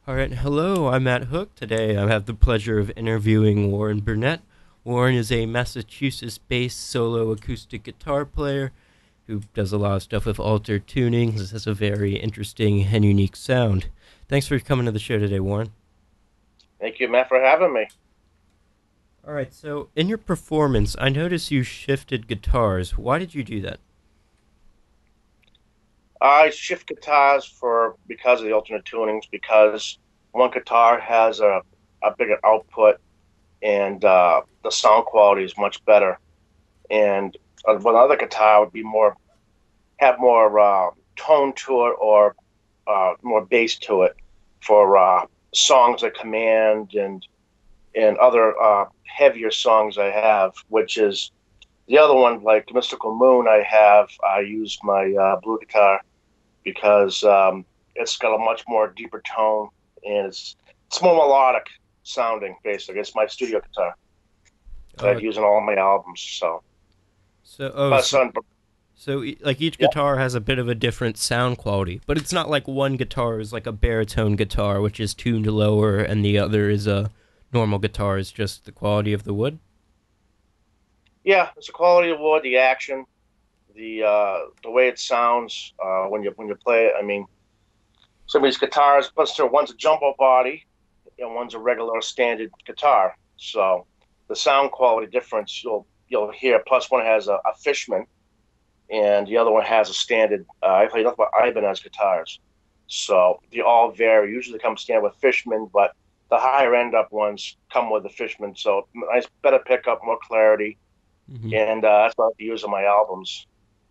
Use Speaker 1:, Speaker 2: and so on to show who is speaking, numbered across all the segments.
Speaker 1: All right, hello, I'm Matt Hook. Today I have the pleasure of interviewing Warren Burnett. Warren is a Massachusetts based solo acoustic guitar player who does a lot of stuff with altered tunings. Has a very interesting and unique sound. Thanks for coming to the show today, Warren.
Speaker 2: Thank you, Matt, for having me.
Speaker 1: All right, so in your performance, I noticed you shifted guitars. Why did you do that?
Speaker 2: I shift guitars for because of the alternate tunings, because one guitar has a bigger output and the sound quality is much better. And one other guitar would be have more tone to it or more bass to it for songs I command and other heavier songs I have, which is the other one, like Mystical Moon. I use my blue guitar because it's got a much more deeper tone and it's more melodic sounding. Basically, it's my studio guitar that
Speaker 1: Uh,
Speaker 2: I've used in all of my albums. So,
Speaker 1: so oh,
Speaker 2: but
Speaker 1: so,
Speaker 2: son,
Speaker 1: like each
Speaker 2: yeah,
Speaker 1: guitar has a bit of a different sound quality, but it's not like one guitar is like a baritone guitar, which is tuned lower, and the other is a normal guitar. Is just the quality of the wood.
Speaker 2: yeah, it's the quality of wood, the action, the way it sounds when you play it. I mean, some of these guitars, plus one's a jumbo body and one's a regular standard guitar. So the sound quality difference you'll hear. Plus, one has a Fishman and the other one has a standard. I play nothing but Ibanez guitars, so they all vary. Usually, they come standard with Fishman, but the higher end up ones come with the Fishman, so nice, better pickup, more clarity,
Speaker 1: Hmm.
Speaker 2: and that's what I use on my albums.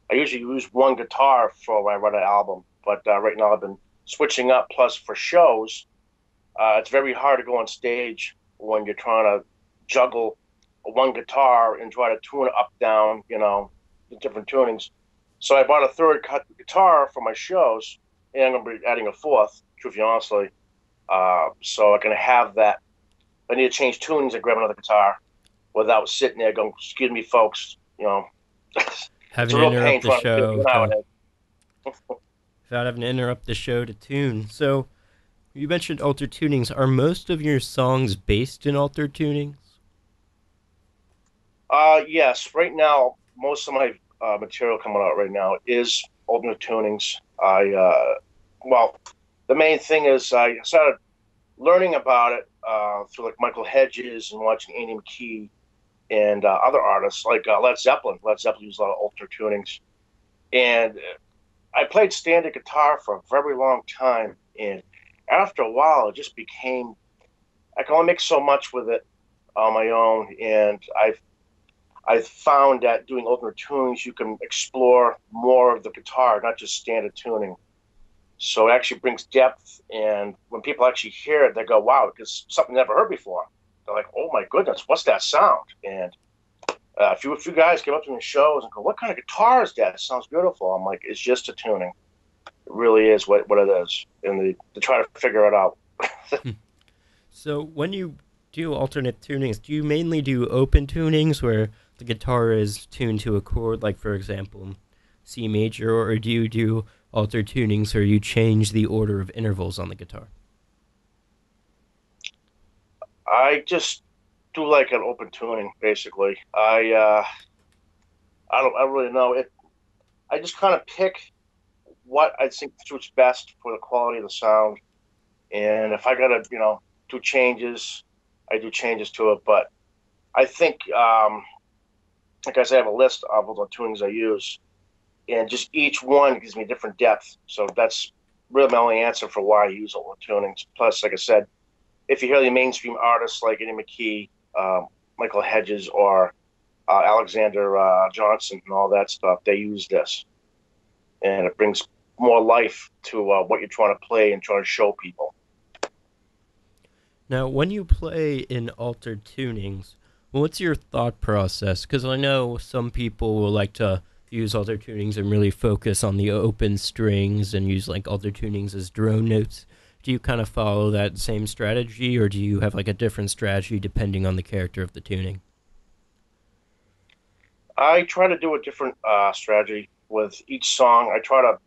Speaker 2: I usually use one guitar for when I run an album, but right now I've been switching up. Plus, for shows, it's very hard to go on stage when you're trying to juggle one guitar and try to tune it up, down, the different tunings. So I bought a third cut guitar for my shows, and I'm going to be adding a fourth, truthfully, honestly. So I can have that. If I need to change tunings, I grab another guitar without sitting there going, "Excuse me, folks." It's
Speaker 1: Having
Speaker 2: a
Speaker 1: to
Speaker 2: real pain
Speaker 1: interrupt the
Speaker 2: trying to do
Speaker 1: show
Speaker 2: it
Speaker 1: to
Speaker 2: nowadays.
Speaker 1: without having to interrupt the show to tune. So you mentioned altered tunings. Are most of your songs based in altered tunings?
Speaker 2: Yes. Right now, most of my material coming out right now is alternate tunings. Well, the main thing is I started learning about it through like Michael Hedges and watching Andy McKee and other artists like Led Zeppelin. Led Zeppelin used a lot of alternate tunings, and I played standard guitar for a very long time. And after a while, it just became I can only make so much with it on my own, and I found that doing alternate tunings, you can explore more of the guitar, not just standard tuning. So it actually brings depth. And when people actually hear it, they go, wow, it's something I've never heard before. They're like, oh my goodness, what's that sound? And if you guys come up to me in shows and go, what kind of guitar is that? It sounds beautiful. I'm like, it's just a tuning. It really is what it is. And they try to figure it out.
Speaker 1: So when you do alternate tunings, do you mainly do open tunings where the guitar is tuned to a chord, like for example, C major, or do you do altered tunings where you change the order of intervals on the guitar?
Speaker 2: I just do like an open tuning, basically. I don't really know it. I just kind of pick what I think suits best for the quality of the sound. And if I gotta, do changes, I do changes to it. But I think, like I said, I have a list of all the tunings I use, and just each one gives me a different depth. So that's really my only answer for why I use all the tunings. Plus, like I said, if you hear the mainstream artists like Eddie McKee, Michael Hedges, or Alexander Johnson, and all that stuff, they use this, and it brings more life to what you're trying to play and trying to show people.
Speaker 1: Now, when you play in altered tunings, what's your thought process? Because I know some people will like to use altered tunings and really focus on the open strings and use like altered tunings as drone notes. Do you kind of follow that same strategy, or do you have like a different strategy depending on the character of the tuning?
Speaker 2: I try to do a different strategy with each song. I try to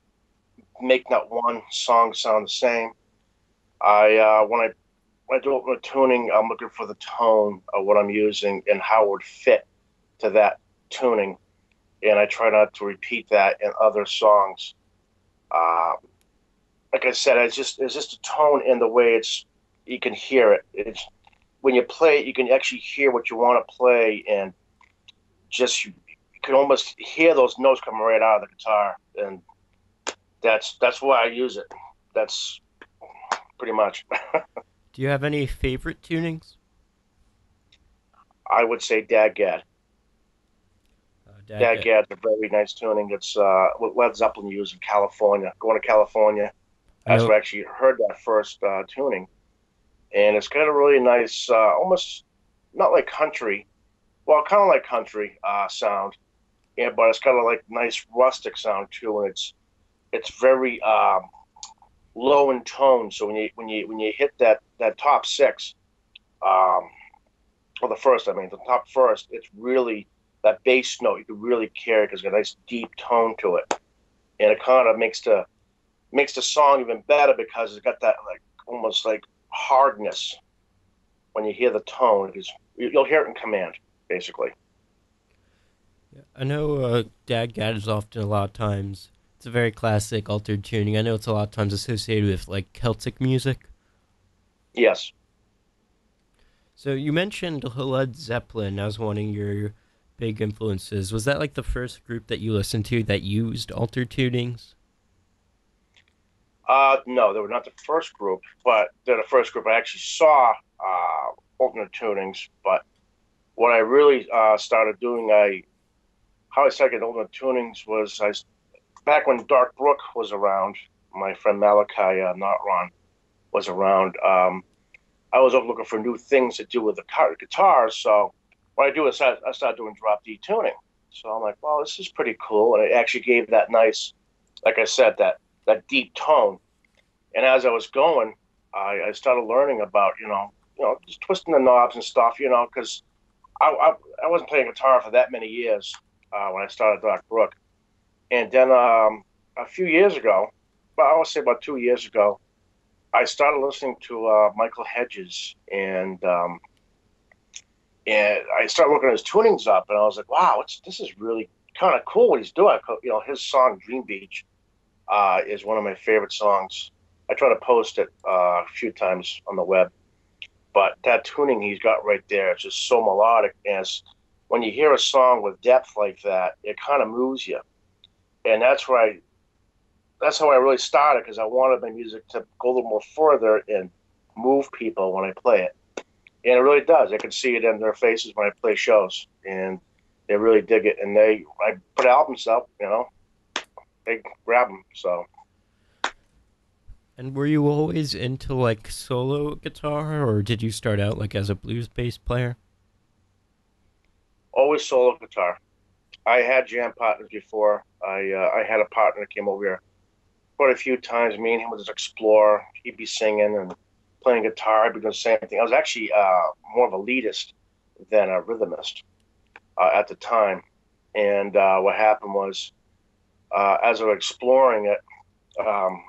Speaker 2: make not one song sound the same. When I do open tuning, I'm looking for the tone of what I'm using and how it would fit to that tuning, and I try not to repeat that in other songs. Uh, like I said, it's just a tone in the way it's you can hear it. It's when you play it, you can actually hear what you want to play, and just you can almost hear those notes coming right out of the guitar, and that's why I use it. That's pretty much.
Speaker 1: Do you have any favorite tunings?
Speaker 2: I would say Dad
Speaker 1: Dad,
Speaker 2: Dad Gad's a very nice tuning. It's what Led Zeppelin used in California. Going to California,
Speaker 1: I
Speaker 2: that's
Speaker 1: know.
Speaker 2: where I actually heard that first tuning, and it's got a really nice, almost not like country, well, kind of like country sound, yeah, but it's got a like nice rustic sound too, and it's very low in tone. So when you hit that top six, um, or the first, I mean, the top first, it's really that bass note you can really carry because it's got a nice deep tone to it, and it kind of makes the song even better because it's got that like almost like hardness when you hear the tone because you'll hear it in command basically.
Speaker 1: I know Dad Gad is often a lot of times. It's a very classic altered tuning. I know it's a lot of times associated with like Celtic music.
Speaker 2: Yes.
Speaker 1: So you mentioned Led Zeppelin as one of your big influences. Was that like the first group that you listened to that used altered tunings?
Speaker 2: No, they were not the first group, but they're the first group I actually saw alternate tunings. But what I really started doing, how I started getting alternate tunings was back when Dark Brook was around. My friend Malachi, not Ron, was around. I was looking for new things to do with the guitars. So what I do is I started doing drop D tuning. So I'm like, well, this is pretty cool, and it actually gave that nice, like I said, that deep tone. And as I was going, I started learning about just twisting the knobs and stuff, because I wasn't playing guitar for that many years when I started Doc Brook, and then a few years ago, but I would say about 2 years ago, I started listening to Michael Hedges, and I started looking at his tunings up, and I was like, wow, this is really kind of cool what he's doing. His song Dream Beach is one of my favorite songs. I try to post it a few times on the web, but that tuning he's got right there, it's just so melodic. And when you hear a song with depth like that, it kind of moves you. And that's how I really started because I wanted my music to go a little more further and move people when I play it. And it really does. I can see it in their faces when I play shows, and they really dig it. And I put albums up, they grab them. So
Speaker 1: And were you always into like solo guitar, or did you start out like as a blues bass player?
Speaker 2: always solo guitar. I had jam partners before. I had a partner that came over here quite a few times. Me and him would just explore. He'd be singing and playing guitar. I'd be doing the same thing. I was actually more of a leadist than a rhythmist at the time. And what happened was, as I was exploring it, um,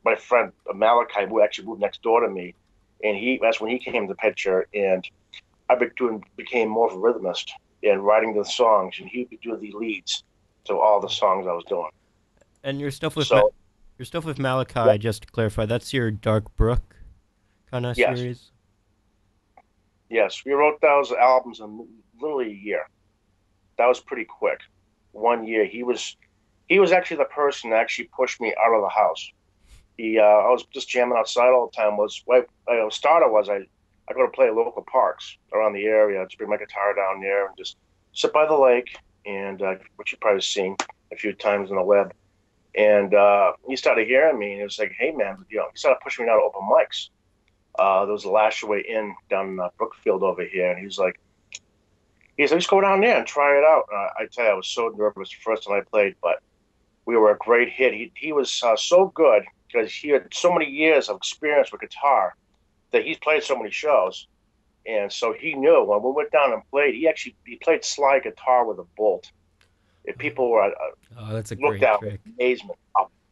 Speaker 2: my friend Malachi, who actually moved next door to me, and that's when he came to the picture, and became more of a rhythmist and writing the songs, and he would do the leads to all the songs I was doing.
Speaker 1: And
Speaker 2: So
Speaker 1: your stuff with
Speaker 2: yeah,
Speaker 1: Malachi, just to clarify, that's your Dark Brook kind of
Speaker 2: yes,
Speaker 1: series.
Speaker 2: yes, we wrote those albums in literally a year. That was pretty quick. 1 year. He was actually the person that actually pushed me out of the house. I was just jamming outside all the time. Was what I started was I go to play at local parks around the area. Just bring my guitar down there and just sit by the lake, and which you've probably seen a few times on the web. And he started hearing me, and he was like, "Hey, man," he started pushing me out to open mics. There was a Lashaway Inn down in Brookfield over here, and he's like, "Just go down there and try it out." I tell you, I was so nervous the first time I played, but we were a great hit. He was so good because he had so many years of experience with guitar that he's played so many shows, and so he knew when we went down and played. He played slide guitar with a bolt. If people were
Speaker 1: Oh, that's a
Speaker 2: looked
Speaker 1: great
Speaker 2: at him with
Speaker 1: trick.
Speaker 2: amazement.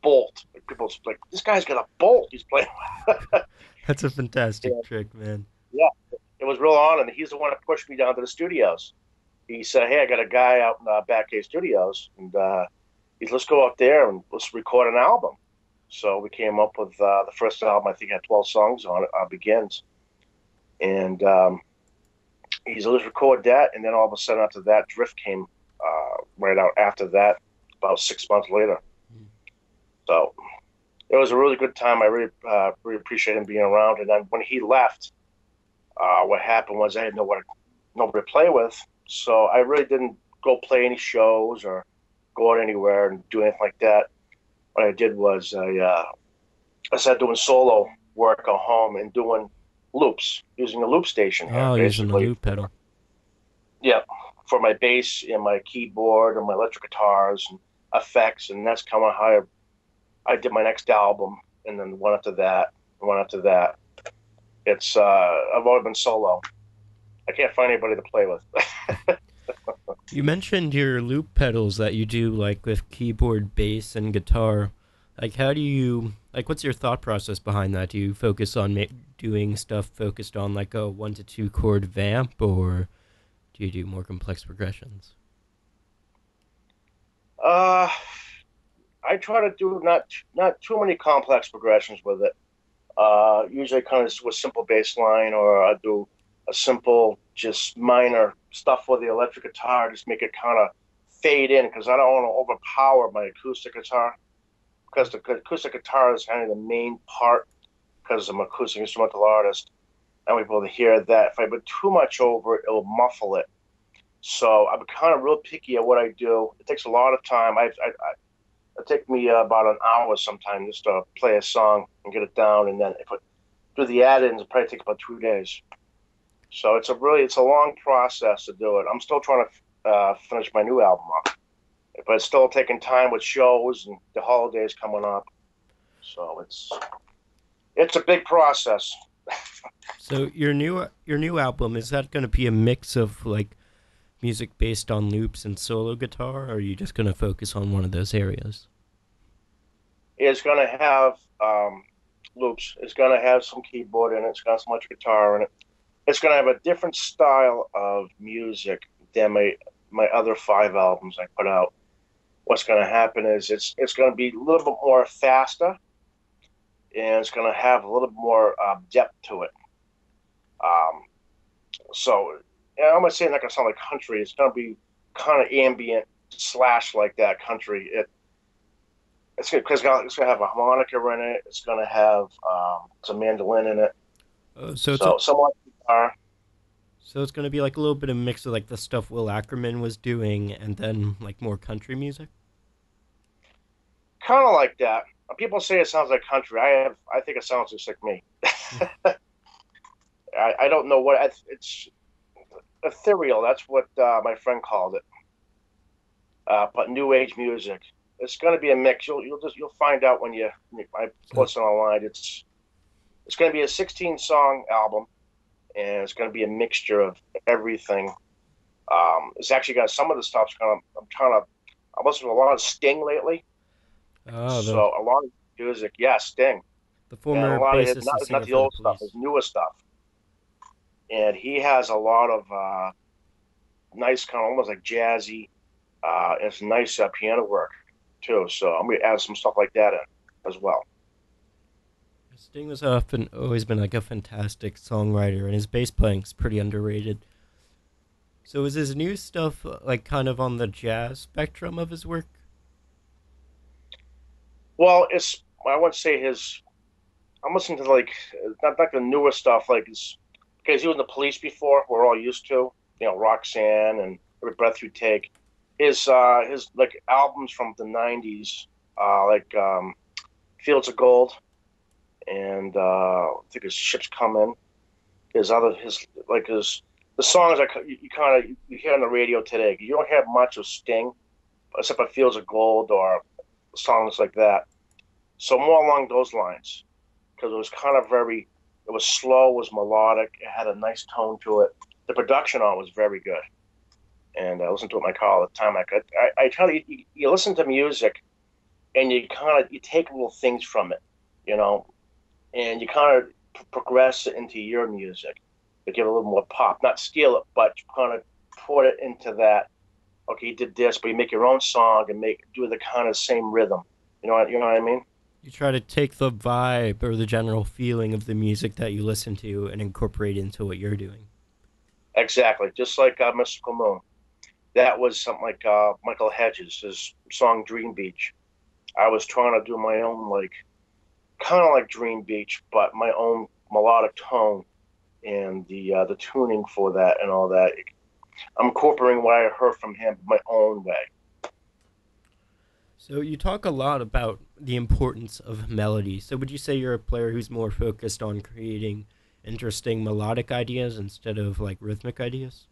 Speaker 2: bolt. Like, people's like, this guy's got a bolt. He's playing.
Speaker 1: That's a fantastic
Speaker 2: Yeah,
Speaker 1: trick, man.
Speaker 2: yeah. It was real on, and he's the one that pushed me down to the studios. He said, "Hey, I got a guy out in Back Cave Studios, and he's let's go out there and let's record an album." So we came up with the first album. I think had 12 songs on it. Begins, and he's let's record that, and then all of a sudden after that, Drift came right out after that, about 6 months later.
Speaker 1: Mm.
Speaker 2: So it was a really good time. I really appreciate him being around. And then when he left, what happened was I had nobody to play with, so I really didn't go play any shows or go out anywhere and do anything like that. What I did was I started doing solo work at home and doing loops, using a loop station here,
Speaker 1: Oh, using the
Speaker 2: basically.
Speaker 1: loop pedal.
Speaker 2: Yeah, for my bass and my keyboard and my electric guitars and effects, and that's kind of how I did my next album, and then one after that, one after that. It's I've always been solo. I can't find anybody to play with.
Speaker 1: You mentioned your loop pedals that you do like with keyboard, bass, and guitar. Like, how do you like? What's your thought process behind that? Do you focus on doing stuff focused on like a 1 to 2 chord vamp, or do you do more complex progressions?
Speaker 2: uh, I try to do not too many complex progressions with it. Usually, kind of with simple bass line, or I do a simple, just minor stuff with the electric guitar, just make it kind of fade in because I don't want to overpower my acoustic guitar because the acoustic guitar is kind of the main part because I'm an acoustic instrumental artist. I want people to hear that. If I put too much over it, it'll muffle it. So I'm kind of real picky at what I do. It takes a lot of time. It takes me about an hour sometimes just to play a song and get it down, and then if I do the add-ins, it probably takes about 2 days. So it's a long process to do it. I'm still trying to finish my new album up, but it's still taking time with shows and the holidays coming up. So it's a big process.
Speaker 1: So your new album, is that going to be a mix of like music based on loops and solo guitar, or are you just going to focus on one of those areas?
Speaker 2: It's going to have loops. It's going to have some keyboard in it. It's got some much guitar in it. It's going to have a different style of music than my other 5 albums I put out. What's going to happen is it's going to be a little bit more faster, and it's going to have a little bit more depth to it. Um, so I'm going to say, like, I sound like country. It's going to be kind of ambient slash like that country. It's going to have a harmonica in it. It's going to have some mandolin in it.
Speaker 1: So
Speaker 2: So somewhat guitar.
Speaker 1: so it's going to be like a little bit of mix of like the stuff Will Ackerman was doing, and then like more country music.
Speaker 2: Kind of like that. People say it sounds like country. I think it sounds just like me.
Speaker 1: Hmm.
Speaker 2: I don't know what it's ethereal. That's what my friend called it. But new age music. It's going to be a mix. You'll find out when I
Speaker 1: So
Speaker 2: post it online. It's going to be a 16 song album, and it's going to be a mixture of everything. It's actually got some of the stuff's kind of I listened to a lot of Sting lately.
Speaker 1: oh,
Speaker 2: So
Speaker 1: the
Speaker 2: a lot of music, yeah, Sting,
Speaker 1: the
Speaker 2: and a
Speaker 1: former
Speaker 2: lot of his
Speaker 1: bassist and
Speaker 2: not
Speaker 1: singer
Speaker 2: the
Speaker 1: for the
Speaker 2: old stuff, his
Speaker 1: Police.
Speaker 2: newer stuff. And he has a lot of nice, kind of almost like jazzy, and some nice piano work too. So I'm gonna add some stuff like that in as well.
Speaker 1: Sting was often always been like a fantastic songwriter, and his bass playing's pretty underrated. So is his new stuff like kind of on the jazz spectrum of his work?
Speaker 2: Well, I wouldn't say his. I'm listening to like not like the newer stuff, like his because he was in the Police before. We're all used to, Roxanne and Every Breath You Take. His like albums from the '90s, like Fields of Gold, and I think his Ships Come In. His like his the songs you kind of you hear on the radio today. You don't hear much of Sting except for Fields of Gold or songs like that. So more along those lines because it was kind of it was slow, it was melodic, it had a nice tone to it. The production on it was very good, and I listened to it in my car all the time. I tell you, you listen to music and you take little things from it, you know, and you kind of progress it into your music to give it a little more pop. Not steal it, but kind of put it into that. Okay, you did this, but you make your own song and make do the kind of same rhythm. You know what I mean?
Speaker 1: You try to take the vibe or the general feeling of the music that you listen to and incorporate it into what you're doing.
Speaker 2: Exactly. Just like Mystical Moon. That was something like Michael Hedges, his song Dream Beach. I was trying to do my own, like, kind of like Dream Beach, but my own melodic tone and the tuning for that and all that. I'm incorporating what I heard from him my own way.
Speaker 1: So you talk a lot about the importance of melody. So would you say you're a player who's more focused on creating interesting melodic ideas instead of like rhythmic ideas?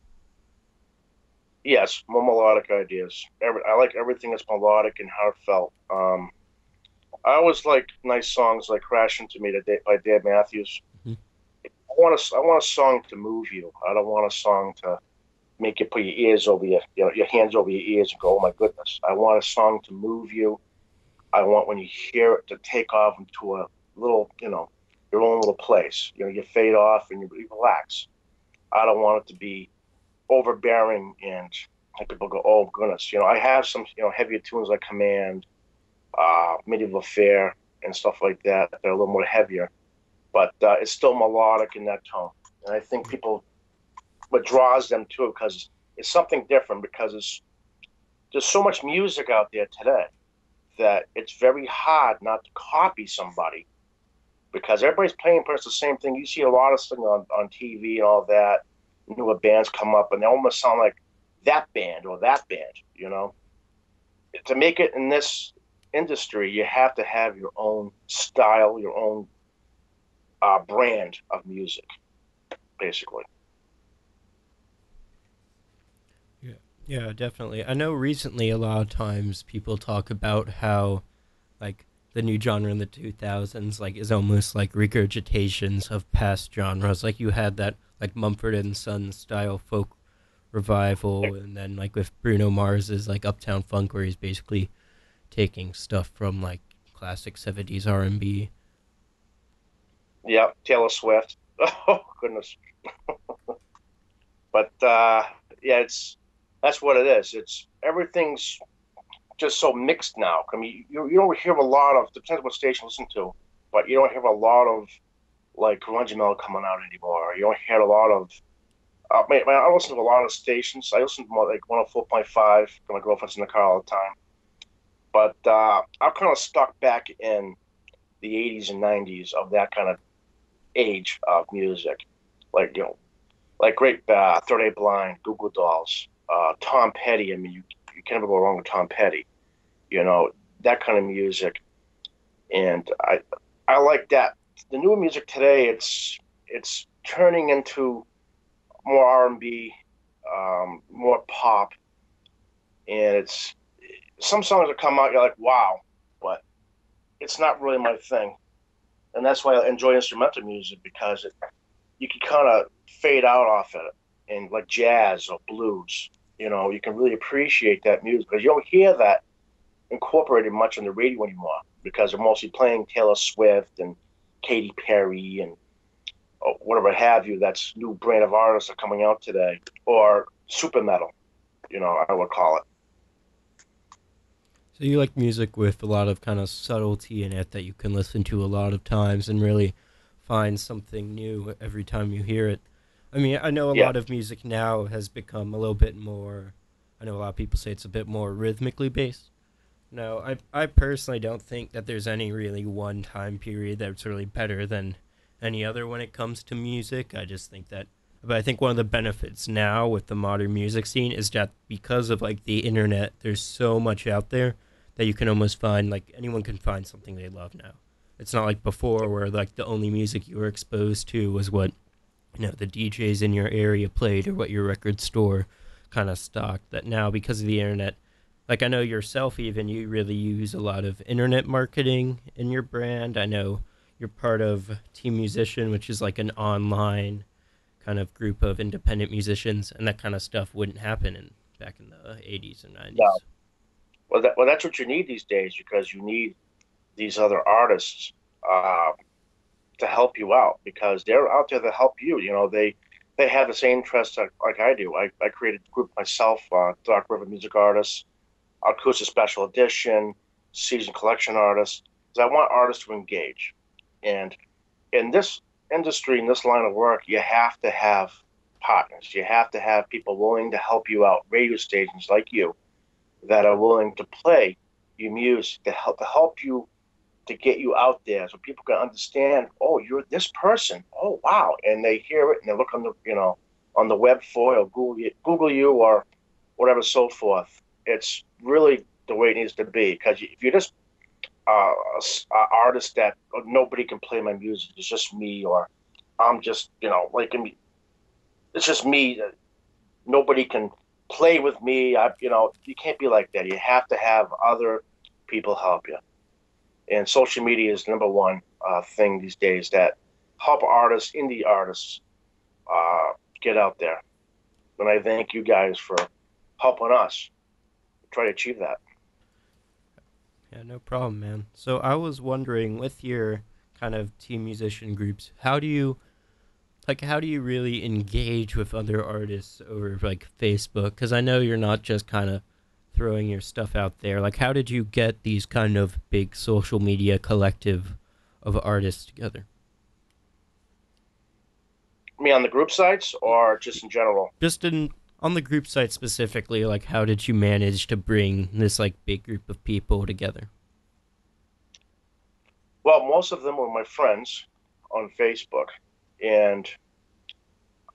Speaker 2: Yes, more melodic ideas. I like everything that's melodic and heartfelt. I always like nice songs like "Crash Into Me" by Dave Matthews.
Speaker 1: Mhm.
Speaker 2: I want a song to move you. I don't want a song to make you put your ears over your hands over your ears and go, "Oh my goodness!" I want a song to move you. I want when you hear it to take off into a little, your own little place. You fade off and you relax. I don't want it to be overbearing and people go, "Oh goodness!" I have some, heavier tunes like "Command," "Medieval Affair," and stuff like that. They're a little more heavier, but it's still melodic in that tone. And I think people what draws them to it because it's something different because there's so much music out there today that it's very hard not to copy somebody because everybody's playing pretty much the same thing. You see a lot of stuff on TV and all that. Newer bands come up and they almost sound like that band or that band, To make it in this industry, you have to have your own style, your own brand of music, basically.
Speaker 1: Yeah. Yeah, definitely. I know recently a lot of times people talk about how like the new genre in the 2000s like is almost like regurgitations of past genres. Like you had that like Mumford and Sons style folk revival, and then like with Bruno Mars's like Uptown Funk, where he's basically taking stuff from like classic 70s R&B.
Speaker 2: Yeah, Taylor Swift. Oh goodness. But yeah, it's that's what it is. It's everything's just so mixed now. I mean, you don't hear a lot of depends what station you listen to, but you don't hear a lot of like grunge metal coming out anymore. You don't hear a lot of. I listen to a lot of stations. I listen to more like 104.5. My girlfriend's in the car all the time. But I'm kind of stuck back in the 80s and 90s of that kind of age of music. Like, like great Third Eye Blind, Goo Goo Dolls, Tom Petty. I mean, you can't ever go wrong with Tom Petty. You know, that kind of music. And I like that. The new music today, it's turning into more R&B, more pop, and it's some songs that come out, you're like, wow, but it's not really my thing. And that's why I enjoy instrumental music because you can kind of fade out off of it, and like jazz or blues, you can really appreciate that music because you don't hear that incorporated much on the radio anymore because they're mostly playing Taylor Swift and Katy Perry and whatever have you. That's new brand of artists are coming out today, or super metal, I would call it.
Speaker 1: So you like music with a lot of kind of subtlety in it that you can listen to a lot of times and really find something new every time you hear it. I mean, I know a
Speaker 2: Yeah,
Speaker 1: lot of music now has become a little bit more. I know a lot of people say it's a bit more rhythmically based. No, I personally don't think that there's any really one time period that's really better than any other when it comes to music. I just think that, but I think one of the benefits now with the modern music scene is that because of like the internet, there's so much out there that you can almost find like anyone can find something they love now. It's not like before where like the only music you were exposed to was what the DJs in your area played or what your record store kind of stocked. That now because of the internet, like I know yourself even you really use a lot of internet marketing in your brand. I know you're part of Team Musician, which is like an online kind of group of independent musicians, and that kind of stuff wouldn't happen in back in the 80s and
Speaker 2: no,
Speaker 1: 90s.
Speaker 2: Well, that's what you need these days because you need these other artists uh, to help you out because they're out there to help you. They have the same interests like I do. I created a group myself, Dark River Music Artists, Acoustic Special Edition, Season Collection Artists, because I want artists to engage. And in this industry, in this line of work, you have to have partners. You have to have people willing to help you out, radio stations like you that are willing to play your music to help you to get you out there so people can understand, oh, you're this person. Oh, wow. And they hear it and they look on the web for it or Google you or whatever, so forth. It's really the way it needs to be. Because if you're just artist that nobody can play my music, it's just me, or I'm just, like, it's just me. Nobody can play with me. You can't be like that. You have to have other people help you. And social media is number one thing these days that help artists, indie artists, uh, get out there. And I thank you guys for helping us try to achieve that.
Speaker 1: Yeah, no problem, man. So I was wondering, with your kind of team musician groups, how do you really engage with other artists over like Facebook? Because I know you're not just kind of throwing your stuff out there. Like, how did you get these kind of big social media collective of artists together?
Speaker 2: Me on the group sites or just in general?
Speaker 1: Just in on the group site specifically, like how did you manage to bring this like big group of people together?
Speaker 2: Well, most of them were my friends on Facebook, and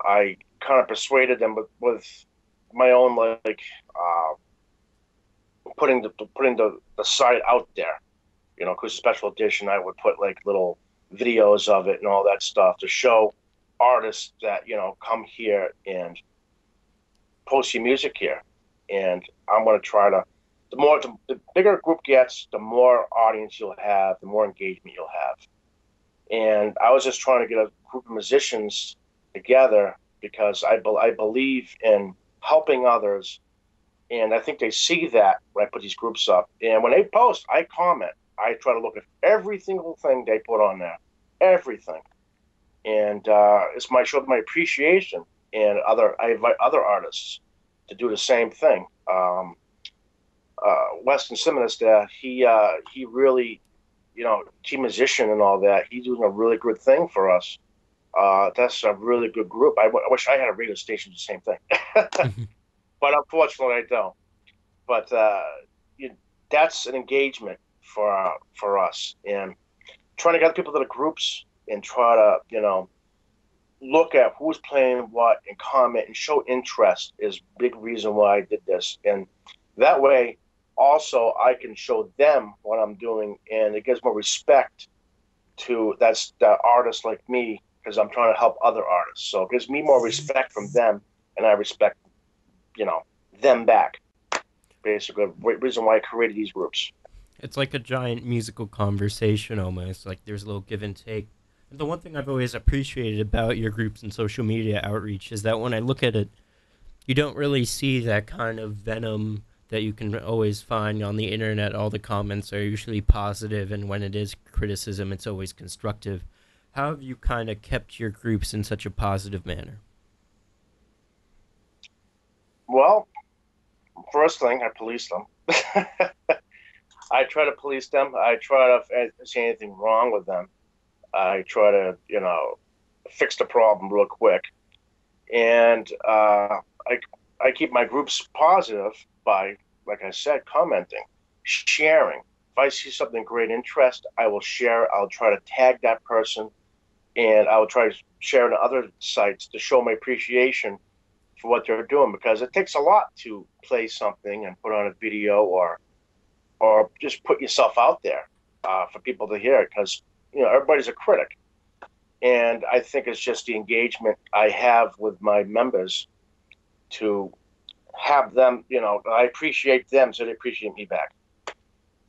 Speaker 2: I kind of persuaded them with my own like putting the site out there. Because special edition, I would put like little videos of it and all that stuff to show artists that come here and post your music here. And I'm going to try to the bigger a group gets, the more audience you'll have, the more engagement you'll have. And I was just trying to get a group of musicians together because I believe in helping others, and I think they see that when I put these groups up. And when they post, I comment. I try to look at every single thing they put on there, everything, and it's my show my appreciation. And I invite other artists to do the same thing. Weston Simmons, he really, team musician and all that. He's doing a really good thing for us. That's a really good group. I wish I had a radio station do the same thing, but unfortunately I don't. But you, that's an engagement for us, and trying to get people to the groups and try to look at who's playing what and comment and show interest is a big reason why I did this. And that way, also, I can show them what I'm doing, and it gives more respect to that's the artists like me because I'm trying to help other artists. So it gives me more respect from them, and I respect, you know, them back. Basically, reason why I created these groups.
Speaker 1: It's like a giant musical conversation almost. Like there's a little give and take. And the one thing I've always appreciated about your groups and social media outreach is that when I look at it, you don't really see that kind of venom that you can always find on the internet. All the comments are usually positive, and when it is criticism, it's always constructive. How have you kind of kept your groups in such a positive manner?
Speaker 2: Well, first thing, I police them. I try to police them. I try to, if I see anything wrong with them, I try to, fix the problem real quick. And I keep my groups positive by, like I said, commenting, sharing. If I see something of great interest, I will share. I'll try to tag that person, and I will try to share on other sites to show my appreciation for what they're doing, because it takes a lot to play something and put on a video or just put yourself out there for people to hear it, because everybody's a critic. And I think it's just the engagement I have with my members to have them, I appreciate them so they appreciate me back.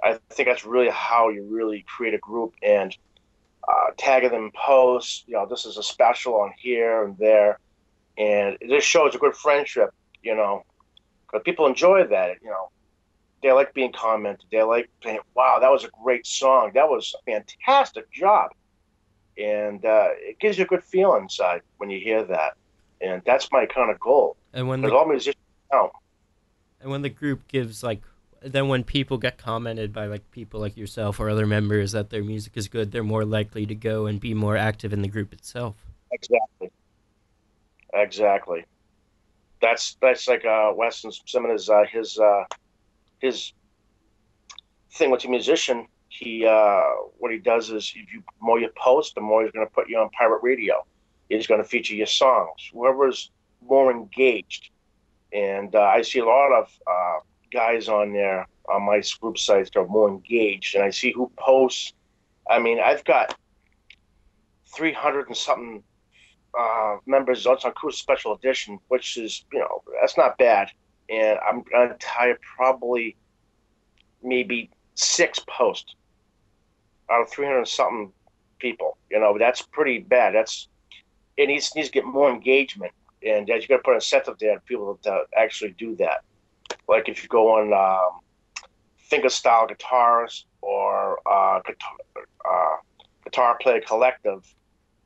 Speaker 2: I think that's really how you really create a group, and tagging them in posts, this is a special on here and there. And it just shows a good friendship, because people enjoy that, They like being commented. They like saying, "Wow, that was a great song. That was a fantastic job." And it gives you a good feeling inside when you hear that. And that's my kind of goal
Speaker 1: And when
Speaker 2: because
Speaker 1: the
Speaker 2: all musicians count.
Speaker 1: and when the group gives like, then when people get commented by like people like yourself or other members that their music is good, they're more likely to go and be more active in the group itself.
Speaker 2: Exactly, exactly. That's like Weston Simmons his thing with a musician. He what he does is if you the more you post, the more he's going to put you on pirate radio. He's going to feature your songs. Whoever's more engaged, and I see a lot of guys on there on my group sites that are more engaged, and I see who posts. I mean, I've got 300 and something members on Cruise Special Edition, which is that's not bad, and I'm going to tie probably maybe 6 posts out of 300 something people. That's pretty bad. It needs to get more engagement, and you got to put an incentive there for people to actually do that. Like if you go on Finger Style Guitars or Guitar Player Collective,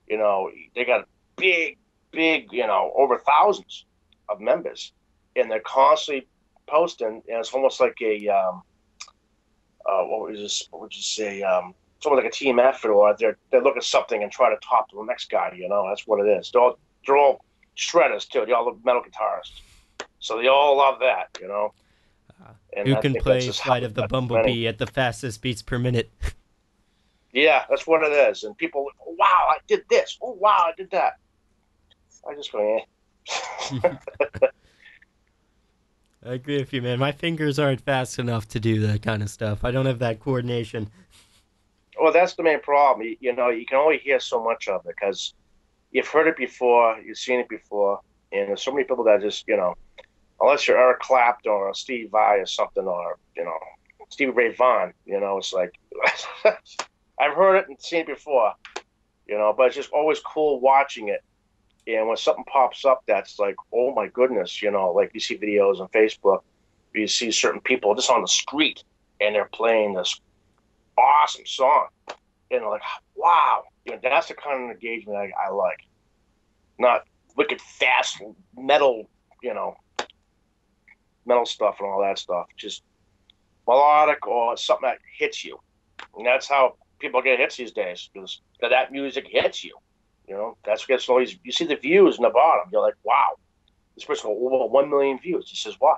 Speaker 2: they got big, big, over thousands of members, and they're constantly posting, and it's almost like a what would you say? Sort of like a team effort, or they look at something and try to top the next guy. That's what it is. They're all shredders too. They're all metal guitarists, so they all love that. And
Speaker 1: Who
Speaker 2: I
Speaker 1: can
Speaker 2: think that's
Speaker 1: play
Speaker 2: just how
Speaker 1: Flight of the
Speaker 2: that's many.
Speaker 1: Bumblebee at the fastest beats per minute?
Speaker 2: Yeah, that's what it is. And people, oh, wow, I did this. Oh, wow, I did that. I just go, eh.
Speaker 1: I agree with you, man. My fingers aren't fast enough to do that kind of stuff. I don't have that coordination.
Speaker 2: Well, that's the main problem. You can only hear so much of it because you've heard it before, you've seen it before, and there's so many people that just, unless you're Eric Clapton or Steve Vai or something, or Stevie Ray Vaughan, it's like I've heard it and seen it before, but it's just always cool watching it. And when something pops up that's like, oh my goodness, like you see videos on Facebook, you see certain people just on the street and they're playing this awesome song, and they're like, wow, that's the kind of engagement I like, not wicked fast metal, you know, metal stuff and all that stuff. Just melodic or something that hits you, and that's how people get hits these days because that music hits you. That's what gets always. You see the views in the bottom. You're like, wow, this person got over 1 million views. This is why.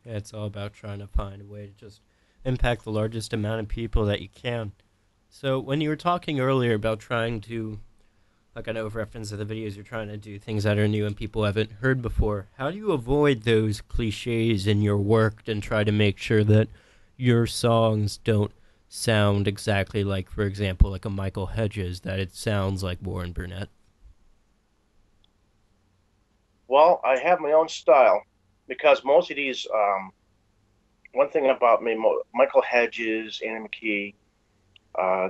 Speaker 1: Yeah, it's all about trying to find a way to just impact the largest amount of people that you can. So when you were talking earlier about trying to, like I know reference to the videos, you're trying to do things that are new and people haven't heard before. How do you avoid those cliches in your work and try to make sure that your songs don't sound exactly like, for example, like a Michael Hedges, that it sounds like Warren Burnett?
Speaker 2: Well, I have my own style because most of these. One thing about me, Michael Hedges, Anna McKee,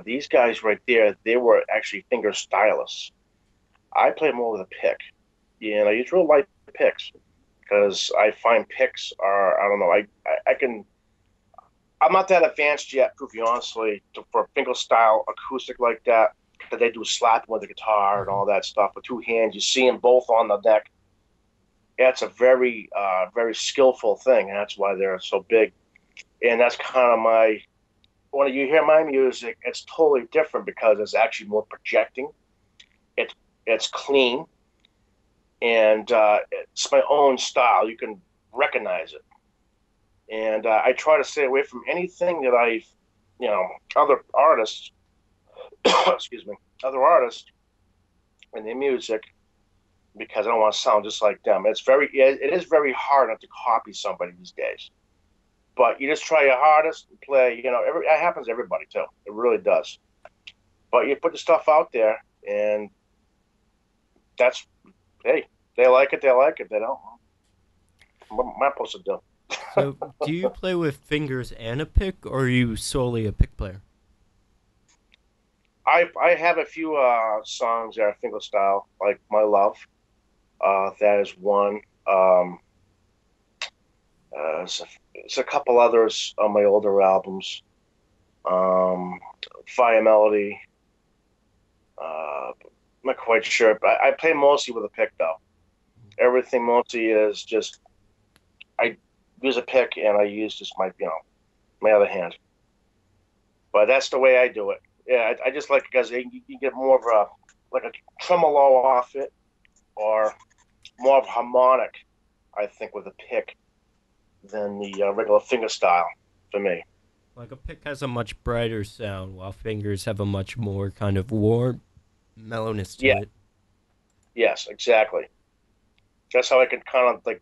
Speaker 2: these guys right there, they were actually finger stylists. I play more with a pick. I use real light picks because I find picks are, I don't know, I can, I'm not that advanced yet, to be honestly, for a finger style acoustic like that, that they do slapping with the guitar and
Speaker 1: Mm-hmm.
Speaker 2: all that stuff with 2 hands. You see them both on the neck. Yeah, it's a very, very skillful thing, and that's why they're so big. And that's kind of when you hear my music, it's totally different because it's actually more projecting. It, it's clean, and it's my own style. You can recognize it. And I try to stay away from anything that other artists, excuse me, other artists and their music because I don't want to sound just like them. It is very hard not to copy somebody these days. But you just try your hardest and play. It happens to everybody too. It really does. But you put the stuff out there, and that's hey, they like it. They like it. They don't. What am I supposed to do?
Speaker 1: So, do you play with fingers and a pick, or are you solely a pick player?
Speaker 2: I have a few songs that are finger style, like "My Love." That is one. It's a couple others on my older albums. Um, Fire Melody. I'm not quite sure, but I play mostly with a pick though. Everything mostly is just I use a pick and I use just my other hand. But that's the way I do it. Yeah, I just like it because you get more of a like a tremolo off it or more of a harmonic, I think, with a pick than the regular finger style for me.
Speaker 1: Like a pick has a much brighter sound, while fingers have a much more kind of warm mellowness to
Speaker 2: Yeah,
Speaker 1: it.
Speaker 2: yes, exactly. That's how I can kind of like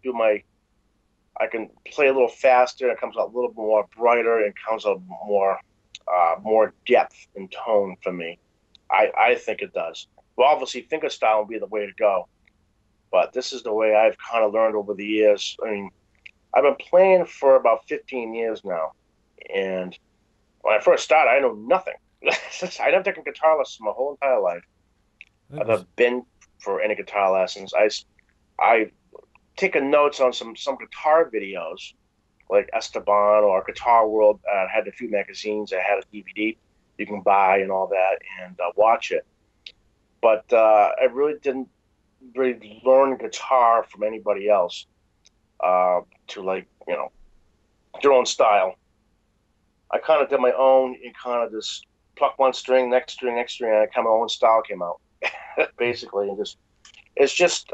Speaker 2: I can play a little faster. It comes out a little more brighter and comes out more depth and tone for me. I think it does. Well, obviously, finger style would be the way to go, but this is the way I've kind of learned over the years. I mean, I've been playing for about 15 years now, and when I first started, I know nothing. I never taken guitar lessons my whole entire life. I've never been for any guitar lessons. I taken notes on some guitar videos like Esteban or Guitar World. Had a few magazines. I had a DVD you can buy and all that and watch it. But I really didn't really learn guitar from anybody else to like their own style. I kind of did my own and kind of just pluck one string, next string, next string, and kind of my own style came out basically, and just it's just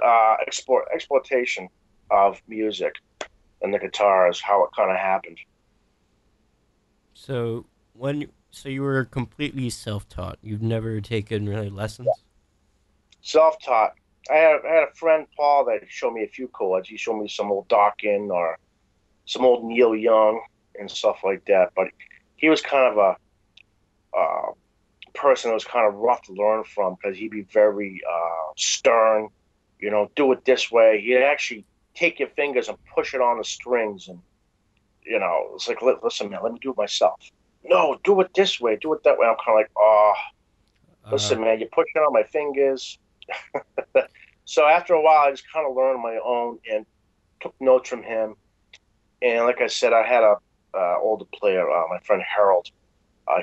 Speaker 2: exploitation of music and the guitar is how it kind of happened.
Speaker 1: So so you were completely self-taught. You've never taken really lessons.
Speaker 2: Self-taught. I had a friend Paul that showed me a few chords. He showed me some old Dawkins or some old Neil Young and stuff like that. But he was kind of a person that was kind of rough to learn from because he'd be very stern. Do it this way. He'd actually take your fingers and push it on the strings, and it's like, listen, man, let me do it myself. No, do it this way. Do it that way. I'm kind of like, oh,
Speaker 1: Uh,
Speaker 2: listen, man, you're pushing on my fingers. So after a while, I just kind of learned on my own and took notes from him. And like I said, I had a older player, my friend Harold.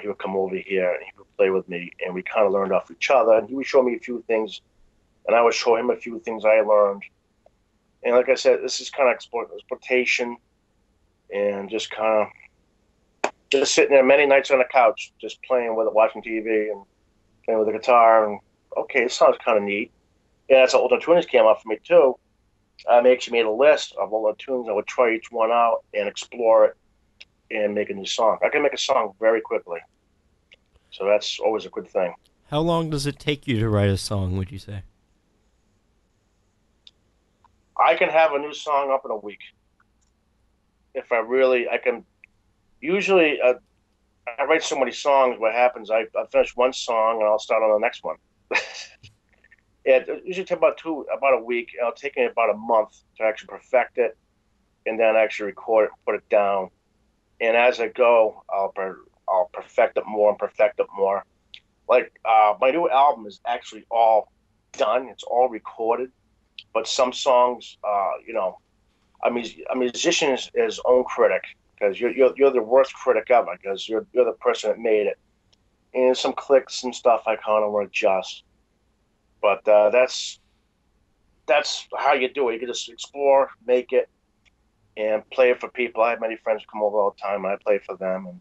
Speaker 2: He would come over here and he would play with me, and we kind of learned off each other. And he would show me a few things, and I would show him a few things I learned. And like I said, this is kind of exploitation, and just kind of just sitting there many nights on the couch, just playing with it, watching TV, and playing with the guitar. And okay, this sounds kind of neat. Yeah, that's how older tunes came up for me too. I actually made a list of all the tunes. I would try each one out and explore it and make a new song. I can make a song very quickly, so that's always a good thing.
Speaker 1: how long does it take you to write a song, would you say?
Speaker 2: I can have a new song up in a week if I really. I can usually. I write so many songs. What happens? I finish one song and I'll start on the next one. It usually takes about a week. It'll take me about a month to actually perfect it, and then actually record it, put it down. And as I go, I'll perfect it more and perfect it more. Like my new album is actually all done. It's all recorded, but some songs, a musician is his own critic because you're the worst critic ever because you're the person that made it. And some clicks and stuff I kind of want to adjust, but that's how you do it. You can just explore, make it, and play it for people. I have many friends who come over all the time, and I play for them, and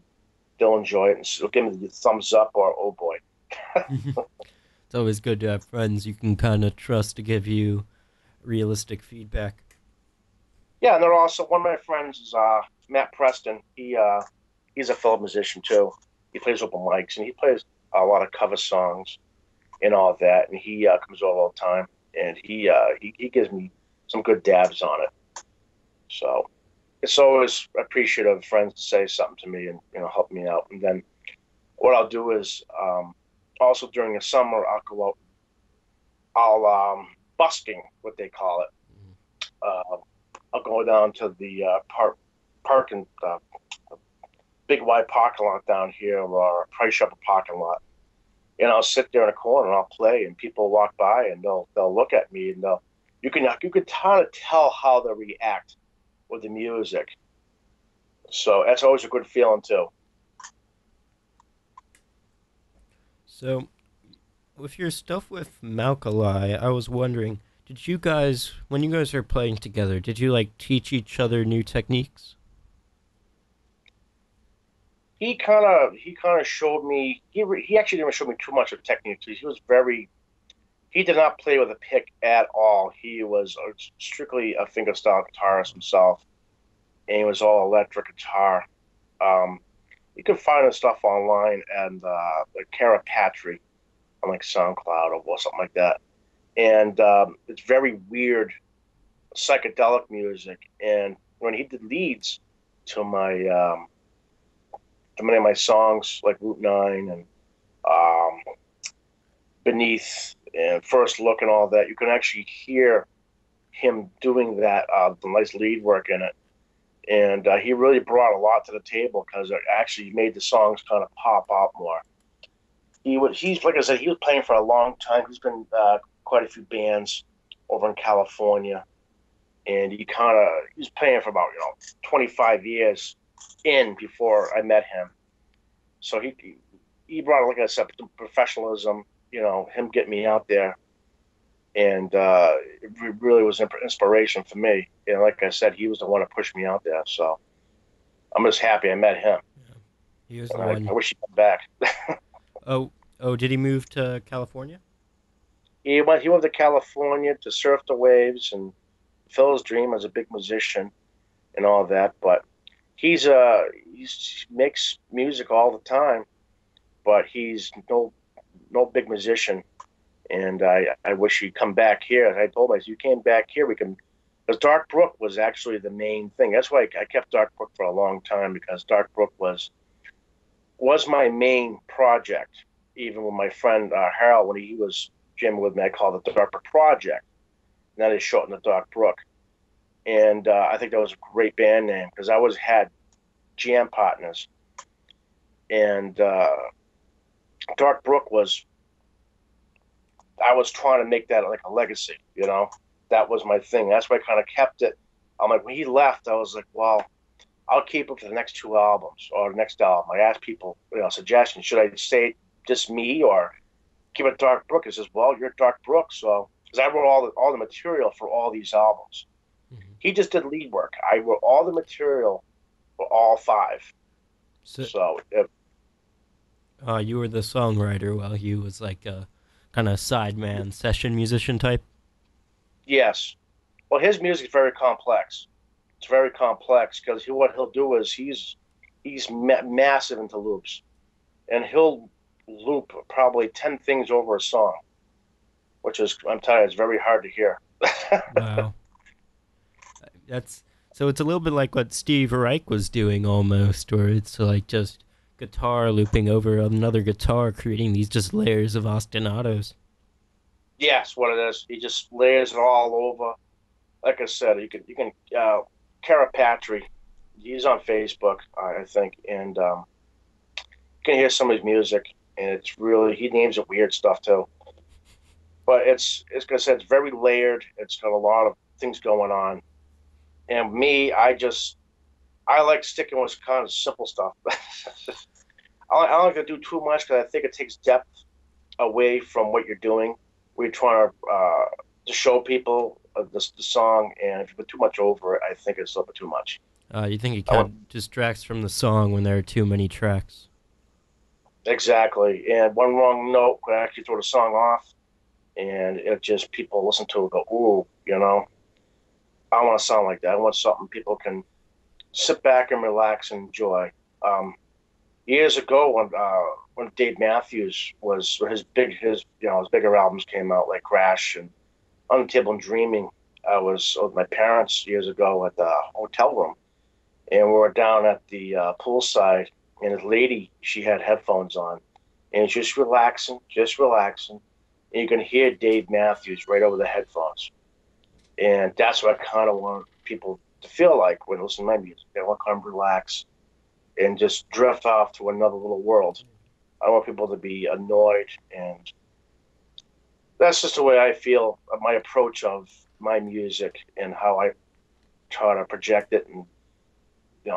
Speaker 2: they'll enjoy it and they'll give me the thumbs up or oh boy.
Speaker 1: It's always good to have friends you can kind of trust to give you realistic feedback.
Speaker 2: Yeah, and they're also one of my friends is Matt Preston. He's a fellow musician too. He plays open mics and he plays a lot of cover songs and all of that. And he comes over all the time and he gives me some good dabs on it. So it's always appreciative of friends to say something to me and help me out. And then what I'll do is also during the summer I'll go out. I'll busking, what they call it. Uh, I'll go down to the parking big wide parking lot down here or a price shopper parking lot. And I'll sit there in a corner and I'll play and people walk by and they'll look at me and you can kind of tell how they react with the music. So that's always a good feeling too.
Speaker 1: So, with your stuff with Malkalai, I was wondering, did you guys, when you guys are playing together, did you like teach each other new techniques?
Speaker 2: He kind of showed me. He actually didn't show me too much of technique. He was very. He did not play with a pick at all. He was strictly a fingerstyle guitarist himself, and he was all electric guitar. Um, you can find his stuff online and like Cara Patry on like SoundCloud or something like that. And it's very weird psychedelic music. And when he did leads to many of my songs like Route 9 and um, Beneath and First Look and all that, you can actually hear him doing that, the nice lead work in it. And he really brought a lot to the table because it actually made the songs kind of pop out more. He's like I said, he was playing for a long time. He's been quite a few bands over in California, and he was playing for about 25 years in before I met him. So he brought, like I said, professionalism. Him getting me out there, and it really was inspiration for me. And like I said, he was the one that pushed me out there. So I'm just happy I met him,
Speaker 1: Yeah. He was
Speaker 2: and
Speaker 1: the
Speaker 2: I
Speaker 1: one.
Speaker 2: wish he'd come back.
Speaker 1: Oh, oh, did he move to California?
Speaker 2: He went to California to surf the waves and fulfill his dream as a big musician and all that. But he makes music all the time, but he's no big musician. And I wish he'd come back here. I told him, you came back here, we can. Because Dark Brook was actually the main thing. That's why I kept Dark Brook for a long time because Dark Brook was my main project. Even with my friend Harold, when he was jamming with me, I called it the Dark Brook Project. And that is shortened to Dark Brook. And I think that was a great band name because I always had jam partners. And Dark Brook I was trying to make that like a legacy. That was my thing. That's why I kind of kept it. I'm like, when he left, I was like, well, I'll keep it for the next two albums or the next album. I asked people, suggestions. Should I say just me or keep it Dark Brook? He says, well, you're Dark Brook. So, because I wrote all the material for all these albums.
Speaker 1: Hmm.
Speaker 2: He just did lead work. I wrote all the material for all five.
Speaker 1: So,
Speaker 2: So,
Speaker 1: you were the songwriter while he was like a kind of sideman session musician type.
Speaker 2: yes. Well, his music is very complex. It's very complex because what he'll do is he's massive into loops, and he'll loop probably 10 things over a song, which is I'm telling you, it's very hard to hear.
Speaker 1: Wow, that's so it's a little bit like what Steve Reich was doing almost, where it's like just guitar looping over another guitar, creating these just layers of ostinatos.
Speaker 2: Yes, what it is. He just layers it all over. Like I said, you can Cara Patry, he's on Facebook, I think, and you can hear some of his music, and it's really he names it weird stuff too. But it's like I said, it's very layered. It's got a lot of things going on. And me, I like sticking with kind of simple stuff. I don't like to do too much because I think it takes depth away from what you're doing. We're trying to show people the song, and if you put too much over it, I think it's a little bit too much.
Speaker 1: You think it
Speaker 2: I
Speaker 1: kind
Speaker 2: want
Speaker 1: of distracts from the song when there are too many tracks?
Speaker 2: exactly, and one wrong note could actually throw the song off, and it just people listen to it go, ooh, I want to sound like that. I want something people can sit back and relax and enjoy. Um, Years ago, when Dave Matthews was his bigger albums came out like Crash and On the Table and Dreaming. I was with my parents years ago at the hotel room, and we were down at the poolside, and this lady, she had headphones on, and just relaxing, and you can hear Dave Matthews right over the headphones, and that's what I kind of want people to feel like when listening to my music. They want to kind of relax and just drift off to another little world. I don't want people to be annoyed, and that's just the way I feel. My approach of my music and how I try to project it and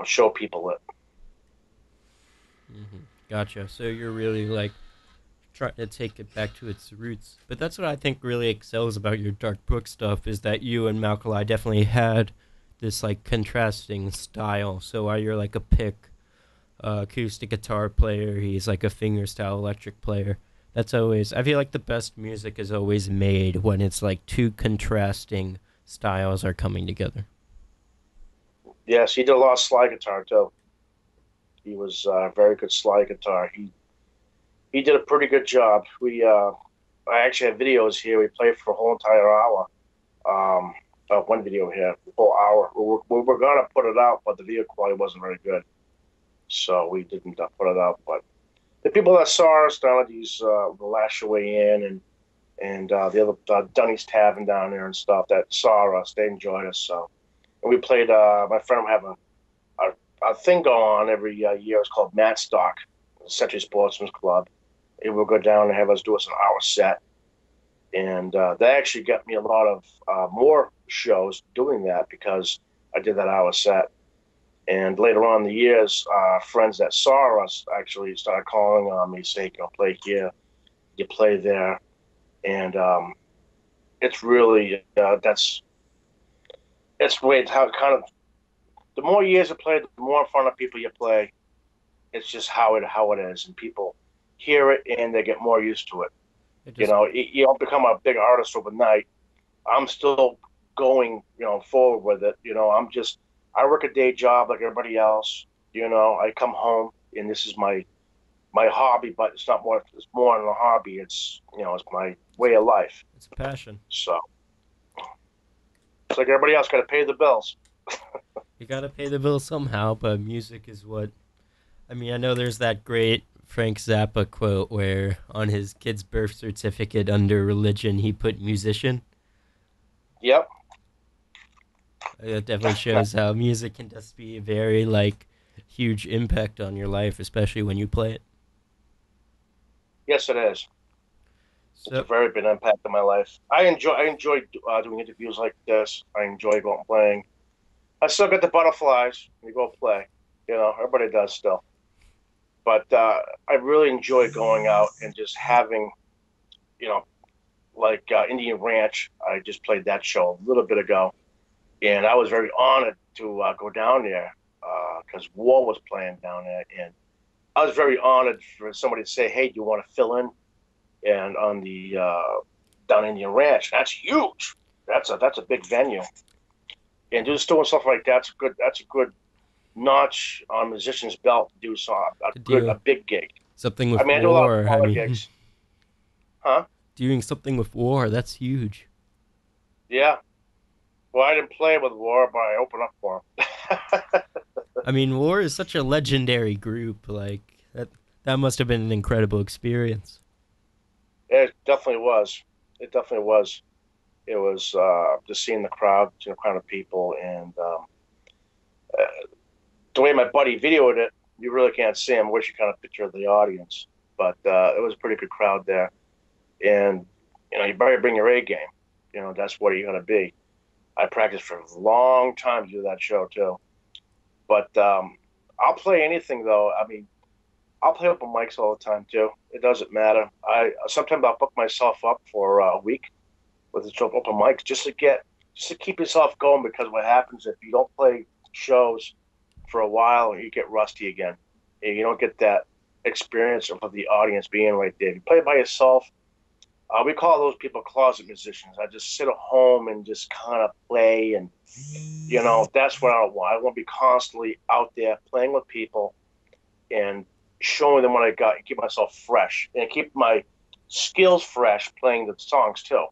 Speaker 2: show people it.
Speaker 1: Gotcha. So you're really like trying to take it back to its roots. But that's what I think really excels about your dark book stuff is that you and Malcolm definitely had this like contrasting style. So while you're like a pick acoustic guitar player, he's like a fingerstyle electric player. That's always I feel like the best music is always made when it's like two contrasting styles are coming together.
Speaker 2: Yes, he did a lot of slide guitar too. He was a very good slide guitar. He did a pretty good job. I actually have videos here. We played for a whole entire hour. Um, one video here, the whole hour. We were gonna put it out, but the video quality wasn't very good, so we didn't put it out. But the people that saw us down at the Lash Away Inn and the other Dunny's Tavern down there and stuff that saw us, they enjoyed us. So, and we played. My friend would have a thing go on every year. It's called Matstock, Century Sportsman's Club. It will go down and have us do us an hour set, and that actually got me a lot of more shows doing that because I did that hour set. And later on in the years, friends that saw us actually started calling on me, saying, play here, you play there. And it's really, it's weird how kind of, the more years you play, the more in front of people you play. It's just how it is. And people hear it and they get more used to it.
Speaker 1: It just
Speaker 2: You don't become a big artist overnight. I'm still going, forward with it. I work a day job like everybody else. I come home and this is my hobby, but it's not more. It's more than a hobby. It's my way of life.
Speaker 1: it's a passion.
Speaker 2: So it's like everybody else got to pay the bills.
Speaker 1: You gotta pay the bill somehow, but music is what. I mean, I know there's that great Frank Zappa quote where on his kid's birth certificate under religion he put musician.
Speaker 2: Yep.
Speaker 1: It definitely shows how music can just be a very like huge impact on your life, especially when you play it.
Speaker 2: Yes, it is. It's a
Speaker 1: So
Speaker 2: very big impact on my life. I enjoy doing interviews like this. I enjoy going and playing. I still get the butterflies when you go play. Everybody does still. But I really enjoy going out and just having, you know, like Indian Ranch. I just played that show a little bit ago, and I was very honored to go down there because War was playing down there, and I was very honored for somebody to say, "Hey, do you want to fill in?" And on the down Indian Ranch, that's huge. That's a big venue, and just doing stuff like that's good. That's a good notch on musician's belt to do
Speaker 1: to do
Speaker 2: a big gig.
Speaker 1: something
Speaker 2: I
Speaker 1: with
Speaker 2: mean, I do a lot of
Speaker 1: war, I
Speaker 2: smaller
Speaker 1: mean,
Speaker 2: gigs, huh?
Speaker 1: doing something with war, that's huge.
Speaker 2: Yeah. Well, I didn't play with War, but I opened up for him.
Speaker 1: I mean, war is such a legendary group. Like that must have been an incredible experience.
Speaker 2: It definitely was. It definitely was. It was just seeing the crowd, seeing the crowd of people, and uh, the way my buddy videoed it, you really can't see him. I wish you kind of picture the audience, but it was a pretty good crowd there. And you better bring your A game. That's what you're gonna be. I practiced for a long time to do that show too. But I'll play anything though. I mean, I'll play open mics all the time too. It doesn't matter. I sometimes I'll book myself up for a week with the open mics just to keep yourself going because what happens if you don't play shows for a while, you get rusty again. And you don't get that experience of the audience being right there. If you play by yourself, we call those people closet musicians. I just sit at home and just kind of play, and that's what I want. I want to be constantly out there playing with people and showing them what I got, and keep myself fresh and keep my skills fresh playing the songs too.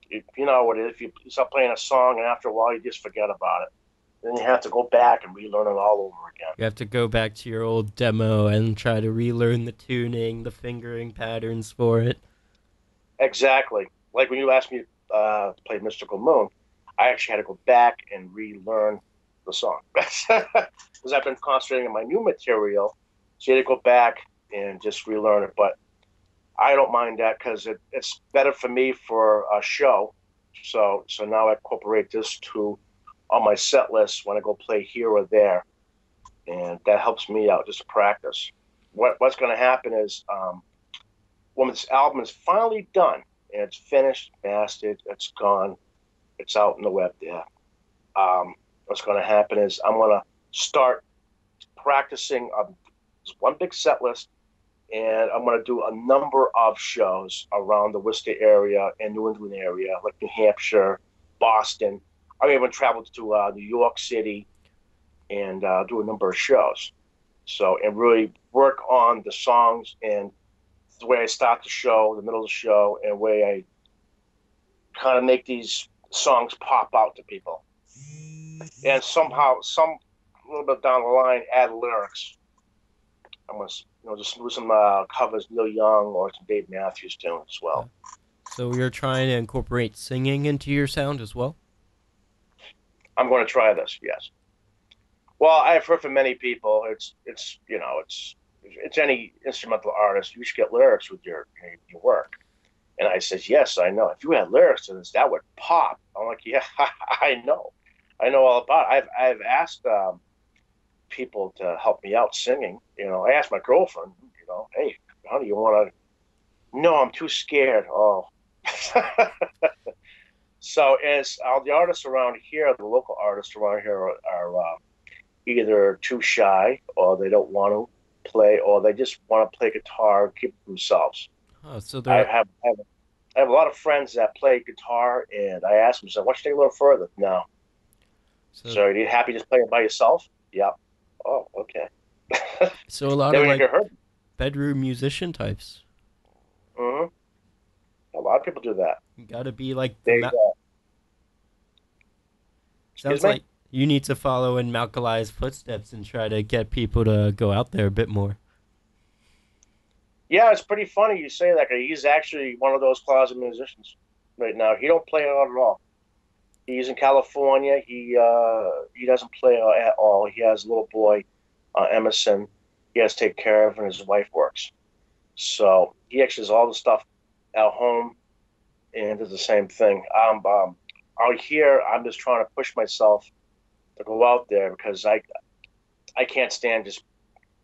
Speaker 2: You know what it is. If you start playing a song and after a while you just forget about it, then you have to go back and relearn it all over again.
Speaker 1: You have to go back to your old demo and try to relearn the tuning, the fingering patterns for it.
Speaker 2: Exactly. Like when you asked me to play Mystical Moon, I actually had to go back and relearn the song because I've been concentrating on my new material. So you had to go back and just relearn it. But I don't mind that because it's better for me for a show. So now I incorporate this to on my set list when I go play here or there, and that helps me out just to practice. What's going to happen is when this album is finally done and it's finished, mastered, it's gone, it's out in the web there. What's going to happen is I'm going to start practicing one big set list, and I'm going to do a number of shows around the Worcester area and New England area, like New Hampshire, Boston. I even traveled to New York City and do a number of shows. So, and really work on the songs and the way I start the show, the middle of the show, and the way I kind of make these songs pop out to people. And somehow, a little bit down the line, add lyrics. I'm gonna, just do some covers, Neil Young or some Dave Matthews tune as well.
Speaker 1: So you're trying to incorporate singing into your sound as well?
Speaker 2: I'm going to try this. Yes. Well, I've heard from many people. It's any instrumental artist. You should get lyrics with your work. And I says, yes, I know. If you had lyrics to this, that would pop. I'm like, yeah, I know all about it. I've asked people to help me out singing. I asked my girlfriend, hey, honey, you want to? No, I'm too scared. Oh. So as all the artists around here, the local artists around here are either too shy or they don't want to play or they just want to play guitar and keep it themselves.
Speaker 1: Oh, so
Speaker 2: I
Speaker 1: they're
Speaker 2: have, I have I have a lot of friends that play guitar, and I ask them, so why don't you take a little further? No.
Speaker 1: so
Speaker 2: So are you happy just playing by yourself? Yeah. Oh, okay.
Speaker 1: so a lot of
Speaker 2: Never
Speaker 1: like
Speaker 2: get hurt.
Speaker 1: bedroom musician types.
Speaker 2: Hmm. A lot of people do that.
Speaker 1: You gotta be like
Speaker 2: They, excuse
Speaker 1: sounds
Speaker 2: me?
Speaker 1: like you need to follow in Malcolm's footsteps and try to get people to go out there a bit more.
Speaker 2: Yeah, it's pretty funny you say that. 'Cause he's actually one of those closet musicians right now. He don't play out at all. He's in California. He doesn't play at all. He has a little boy, Emerson. He has to take care of, and his wife works. So he actually does all the stuff at home and does the same thing. Out here, I'm just trying to push myself to go out there because I can't stand just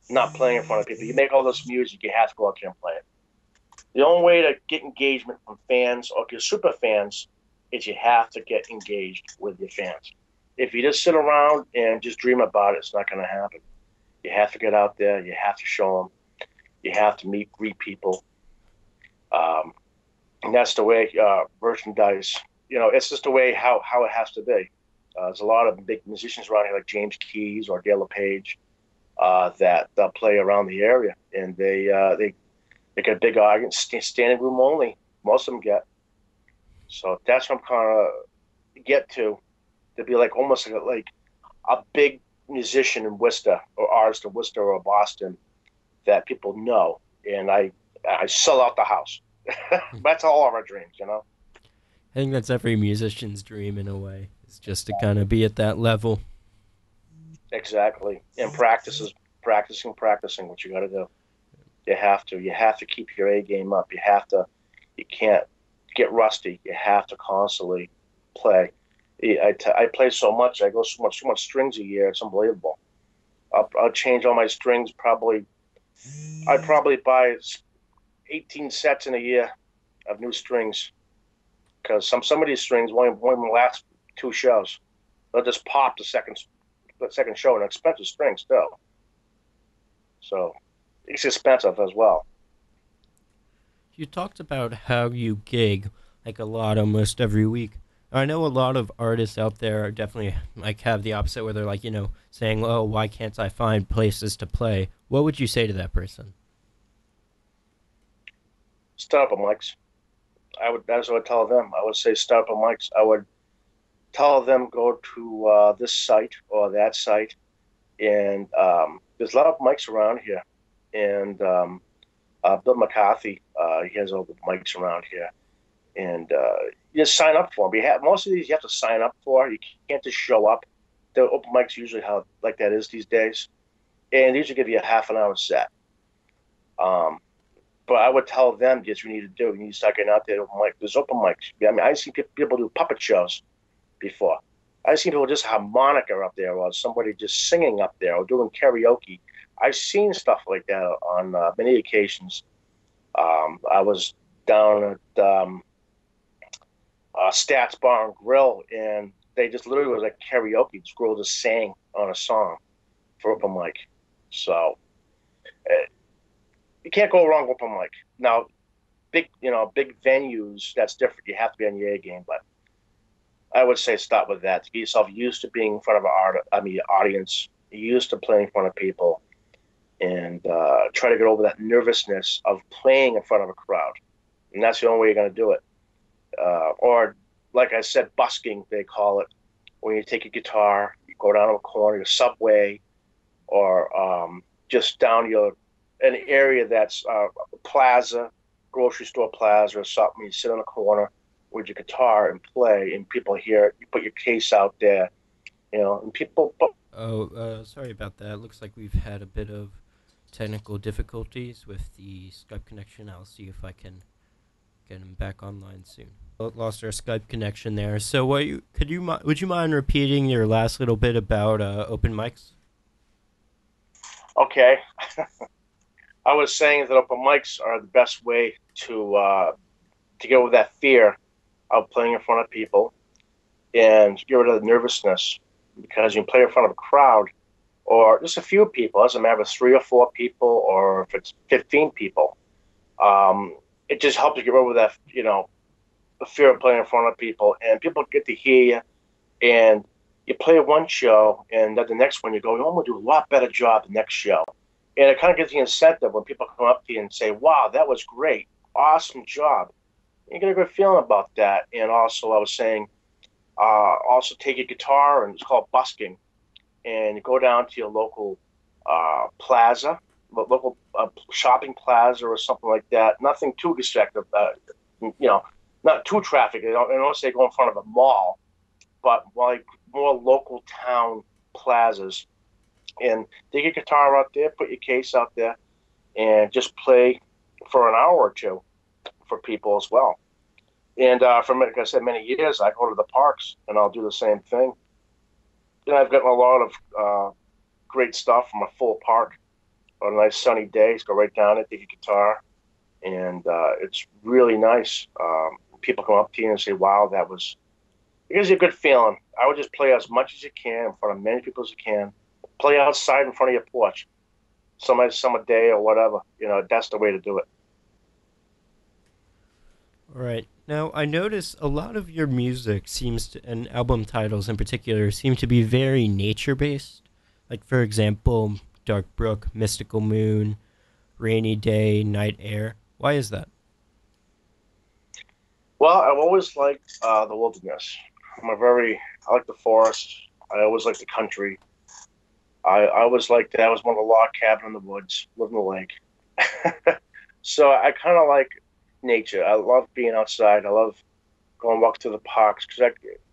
Speaker 2: not playing in front of people. You make all this music, you have to go out there and play it. The only way to get engagement from fans or your super fans is you have to get engaged with your fans. If you just sit around and just dream about it, it's not going to happen. You have to get out there. You have to show them. You have to greet people. And that's the way merchandise, it's just the way how it has to be. There's a lot of big musicians around here like James Keys or Dale LePage that play around the area, and they get big audience, standing room only. Most of them get. So that's what I'm kind of get to be like almost like a big musician in Worcester or artist in Worcester or Boston that people know, and I sell out the house. That's all of our dreams.
Speaker 1: I think that's every musician's dream in a way. It's just to kind of be at that level.
Speaker 2: Exactly. And practicing what you got to do. You have to keep your A game up. You can't get rusty. You have to constantly play. I play so much. I go so much strings a year. It's unbelievable. I'll change all my strings probably. I'd probably buy 18 sets in a year of new strings because some of these strings won't even last two shows. They'll just pop the second show, an expensive string still. So it's expensive as well.
Speaker 1: You talked about how you gig like a lot almost every week. I know a lot of artists out there are definitely like have the opposite where they're like, saying, "Oh, why can't I find places to play?" What would you say to that person?
Speaker 2: Start up mics. That's what I tell them. I would say start up mics. I would tell them go to this site or that site, and there's a lot of mics around here. And Bill McCarthy, he has all the mics around here, and you just sign up for them. Most of these you have to sign up for. You can't just show up. The open mics usually how like that is these days, and they usually give you a half an hour set. Um, but I would tell them that's what you need to do. You need to start getting out there. Open mic. There's open mics. I mean, I've seen people do puppet shows before. I've seen people just harmonica up there, or somebody just singing up there, or doing karaoke. I've seen stuff like that on many occasions. I was down at Stats Bar and Grill, and they just literally was like karaoke. This girl just sang on a song for open mic. So uh, you can't go wrong with open mic. Now, big venues, that's different. You have to be on your A game, but I would say start with that. To get yourself used to being in front of audience, used to playing in front of people, and try to get over that nervousness of playing in front of a crowd. And that's the only way you're going to do it. Or, like I said, busking, they call it, when you take a guitar, you go down to a corner, your subway, or just down an area that's a plaza, grocery store plaza or something. You sit in a corner with your guitar and play, and people hear it. You put your case out there, and people.
Speaker 1: Oh, sorry about that. Looks like we've had a bit of technical difficulties with the Skype connection. I'll see if I can get him back online soon. Lost our Skype connection there. So, would you mind repeating your last little bit about open mics?
Speaker 2: Okay, I was saying that open mics are the best way to get over that fear of playing in front of people and get rid of the nervousness, because you can play in front of a crowd or just a few people. It doesn't matter if it's 3 or 4 people or if it's 15 people. It just helps you get over that, the fear of playing in front of people, and people get to hear you, and you play one show, and then the next one you go, I'm going to do a lot better job the next show. And it kind of gives the incentive when people come up to you and say, wow, that was great. Awesome job. You get a good feeling about that. And also, I was saying, also take your guitar, and it's called busking, and you go down to your local plaza, local shopping plaza or something like that. Nothing too distractive, not too traffic. I don't say go in front of a mall, but like more local town plazas. And take your guitar out there, put your case out there, and just play for an hour or two for people as well. And for, like I said, many years, I go to the parks and I'll do the same thing. And I've gotten a lot of great stuff from a full park on a nice sunny day. Just go right down there, take your guitar, and it's really nice. People come up to you and say, wow, it gives you a good feeling. I would just play as much as you can in front of many people as you can. Play outside in front of your porch, some summer day or whatever. That's the way to do it.
Speaker 1: All right. Now, I notice a lot of your music and album titles in particular, seem to be very nature-based. Like, for example, Dark Brook, Mystical Moon, Rainy Day, Night Air. Why is that?
Speaker 2: Well, I've always liked the wilderness. I like the forest. I always liked the country. I always liked that. I was one of the log cabin in the woods, live in the lake. So I kind of like nature. I love being outside. I love going walk to the parks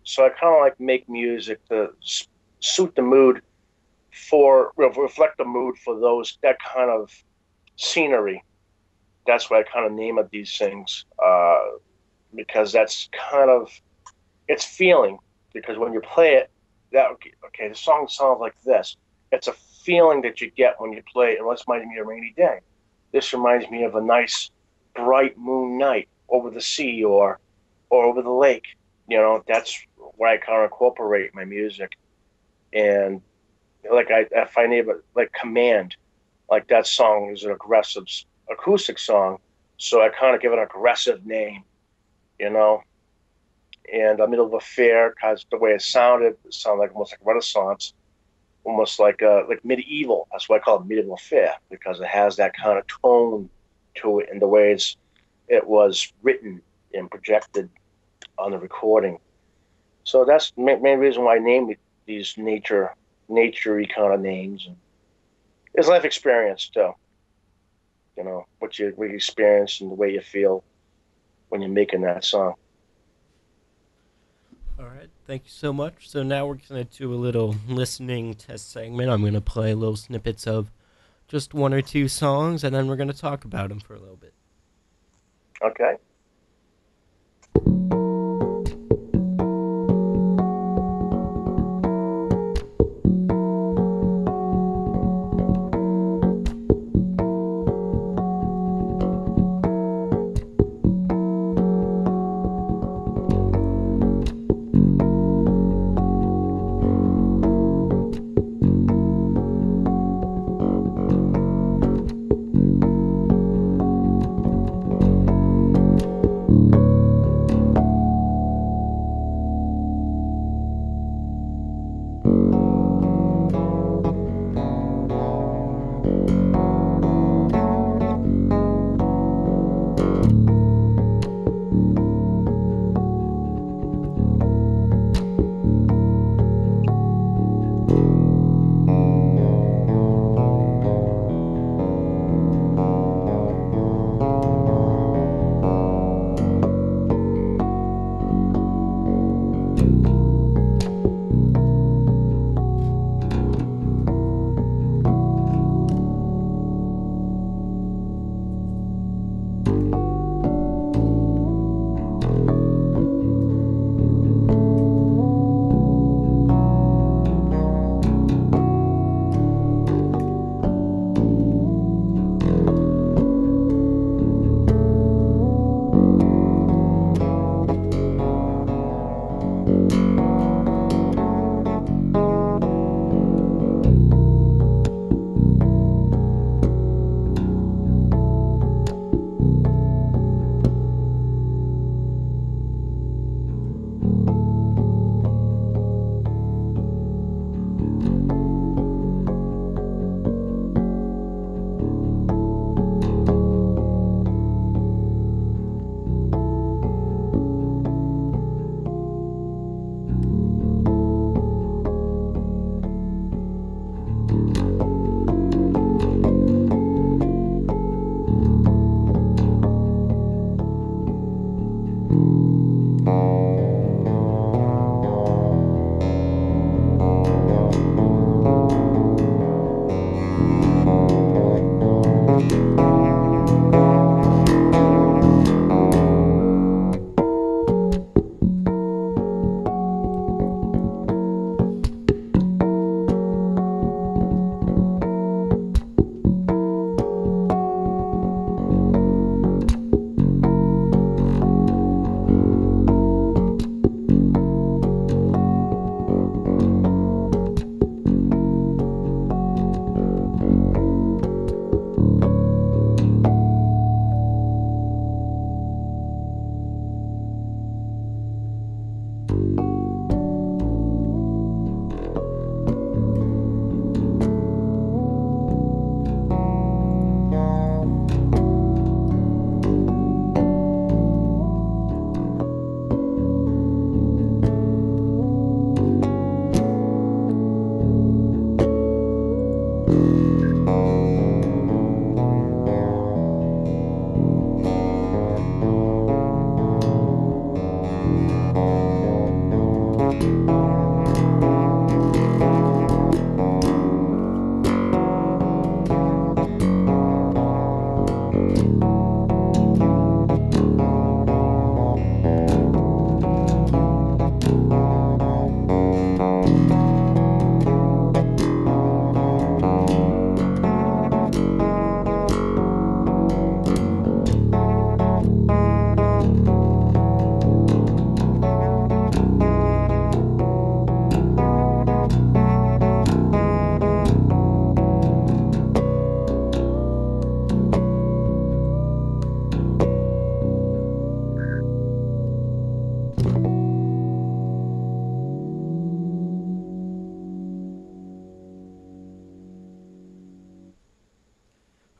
Speaker 2: so I kind of like make music to suit the mood reflect the mood for that kind of scenery. That's why I kind of name it these things, because that's kind of it's feeling. Because when you play it, the song sounds like this. It's a feeling that you get when you play it. And this reminds me of a rainy day. This reminds me of a nice, bright moon night over the sea or over the lake. That's where I kind of incorporate my music. And like if I name it like Command, like that song is an aggressive acoustic song, so I kind of give it an aggressive name, And Middle of a Fair, because the way it sounded like almost like Renaissance, almost like medieval. That's why I call it medieval affair, because it has that kind of tone to it in the way it was written and projected on the recording. So that's the main reason why I named these naturey kind of names. And it's life experience too. What you experience and the way you feel when you're making that song.
Speaker 1: All right, thank you so much. So now we're going to do a little listening test segment. I'm going to play little snippets of just 1 or 2 songs, and then we're going to talk about them for a little bit.
Speaker 2: Okay.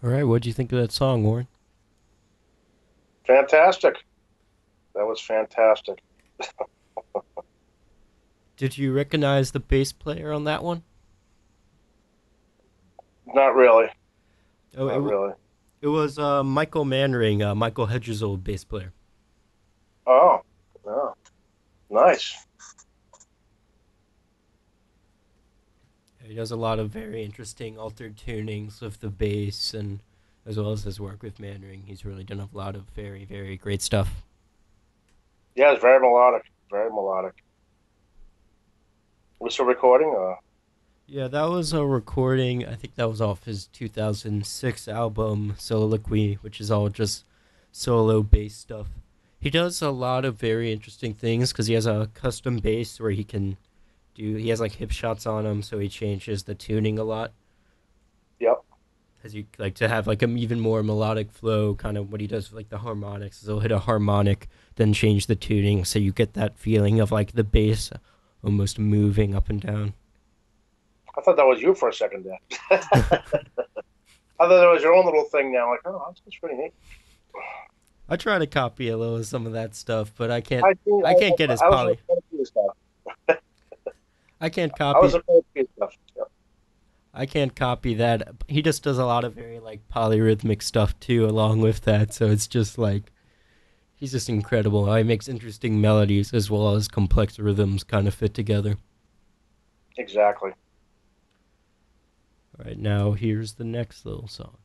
Speaker 1: All right, what do you think of that song, Warren?
Speaker 2: Fantastic. That was fantastic.
Speaker 1: Did you recognize the bass player on that one?
Speaker 2: Not really.
Speaker 1: Oh,
Speaker 2: Not really.
Speaker 1: it was Michael Manring, Michael Hedges' old bass player.
Speaker 2: Oh, oh, nice.
Speaker 1: He does a lot of very interesting altered tunings of the bass, and as well as his work with Manring, he's really done a lot of very, very great stuff.
Speaker 2: Yeah, it's very melodic. Very melodic. Was a recording?
Speaker 1: Yeah, that was a recording. I think that was off his 2006 album Soliloquy, which is all just solo bass stuff. He does a lot of very interesting things because he has a custom bass where he has like hip shots on him, so he changes the tuning a lot.
Speaker 2: Yep.
Speaker 1: As you like to have like an even more melodic flow, kind of what he does with like the harmonics. Is he'll hit a harmonic, then change the tuning, so you get that feeling of like the bass almost moving up and down.
Speaker 2: I thought that was you for a second there. I thought that was your own little thing now. Like, oh, that's pretty neat.
Speaker 1: I try to copy a little of some of that stuff, but I can't.
Speaker 2: I think
Speaker 1: I can't get his
Speaker 2: I was
Speaker 1: poly.
Speaker 2: afraid of stuff.
Speaker 1: I can't
Speaker 2: I was
Speaker 1: copy.
Speaker 2: afraid of stuff. Yep.
Speaker 1: I can't copy that. He just does a lot of very like polyrhythmic stuff too, along with that. So it's just like he's just incredible. He makes interesting melodies as well as complex rhythms kind of fit together.
Speaker 2: Exactly.
Speaker 1: All right, now here's the next little song.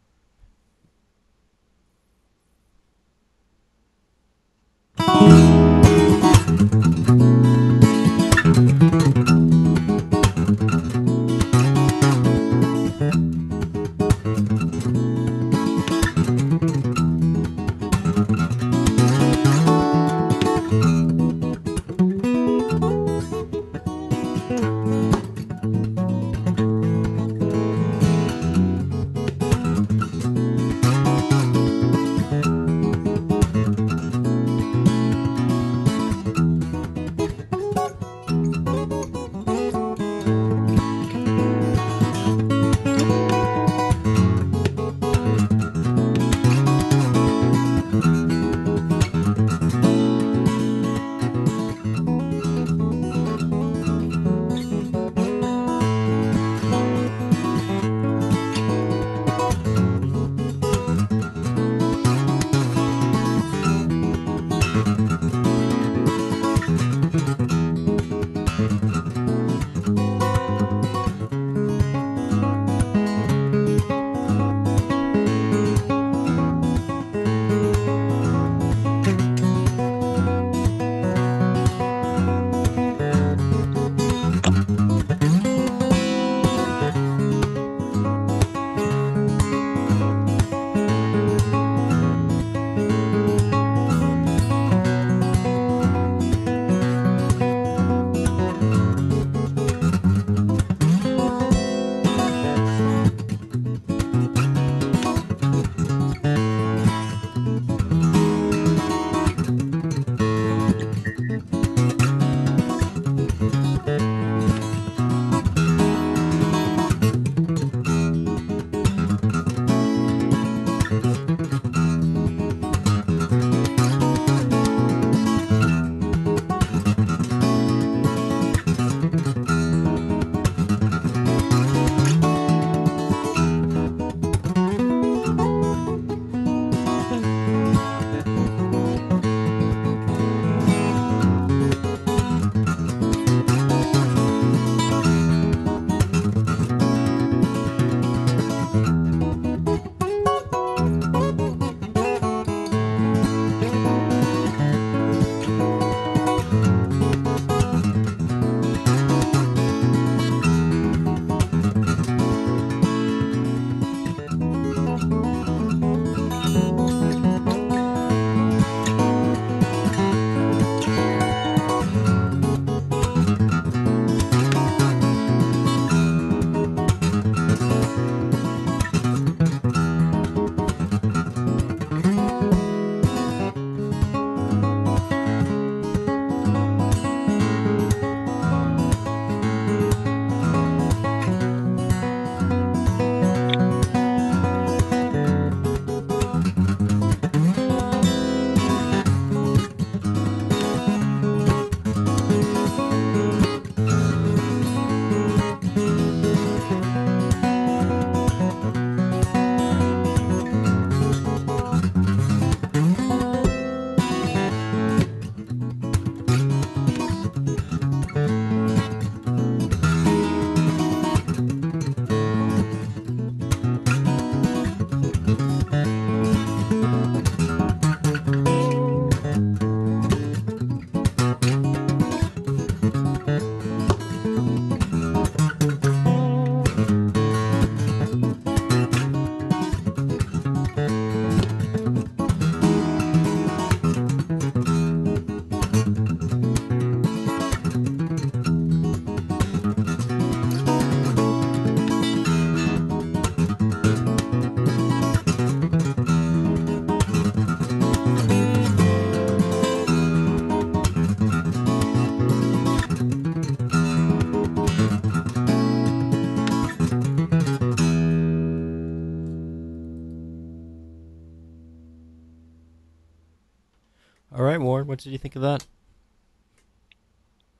Speaker 1: What did you think of that?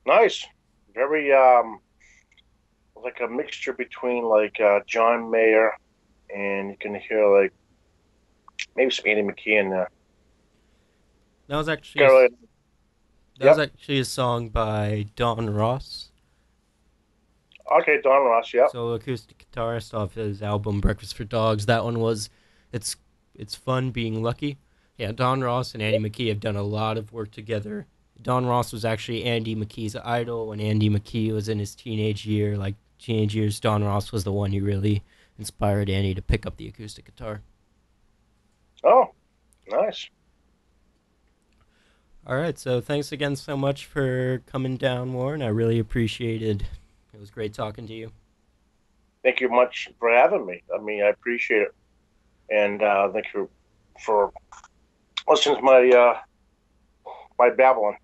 Speaker 2: Nice. Very like a mixture between like John Mayer and you can hear like maybe some Andy McKee in there.
Speaker 1: That was actually
Speaker 2: Got really,
Speaker 1: that was
Speaker 2: yep.
Speaker 1: actually a song by Don Ross,
Speaker 2: Okay, Don Ross. Yep.
Speaker 1: solo acoustic guitarist off his album Breakfast for Dogs. That one was it's it's fun being lucky. Yeah, Don Ross and Andy McKee have done a lot of work together. Don Ross was actually Andy McKee's idol when Andy McKee was in his teenage years. Don Ross was the one who really inspired Andy to pick up the acoustic guitar.
Speaker 2: Oh, nice.
Speaker 1: All right, so thanks again so much for coming down, Warren. I really appreciated. It was great talking to you.
Speaker 2: Thank you much for having me. I mean, I appreciate it, and thank you for listening to my my babbling.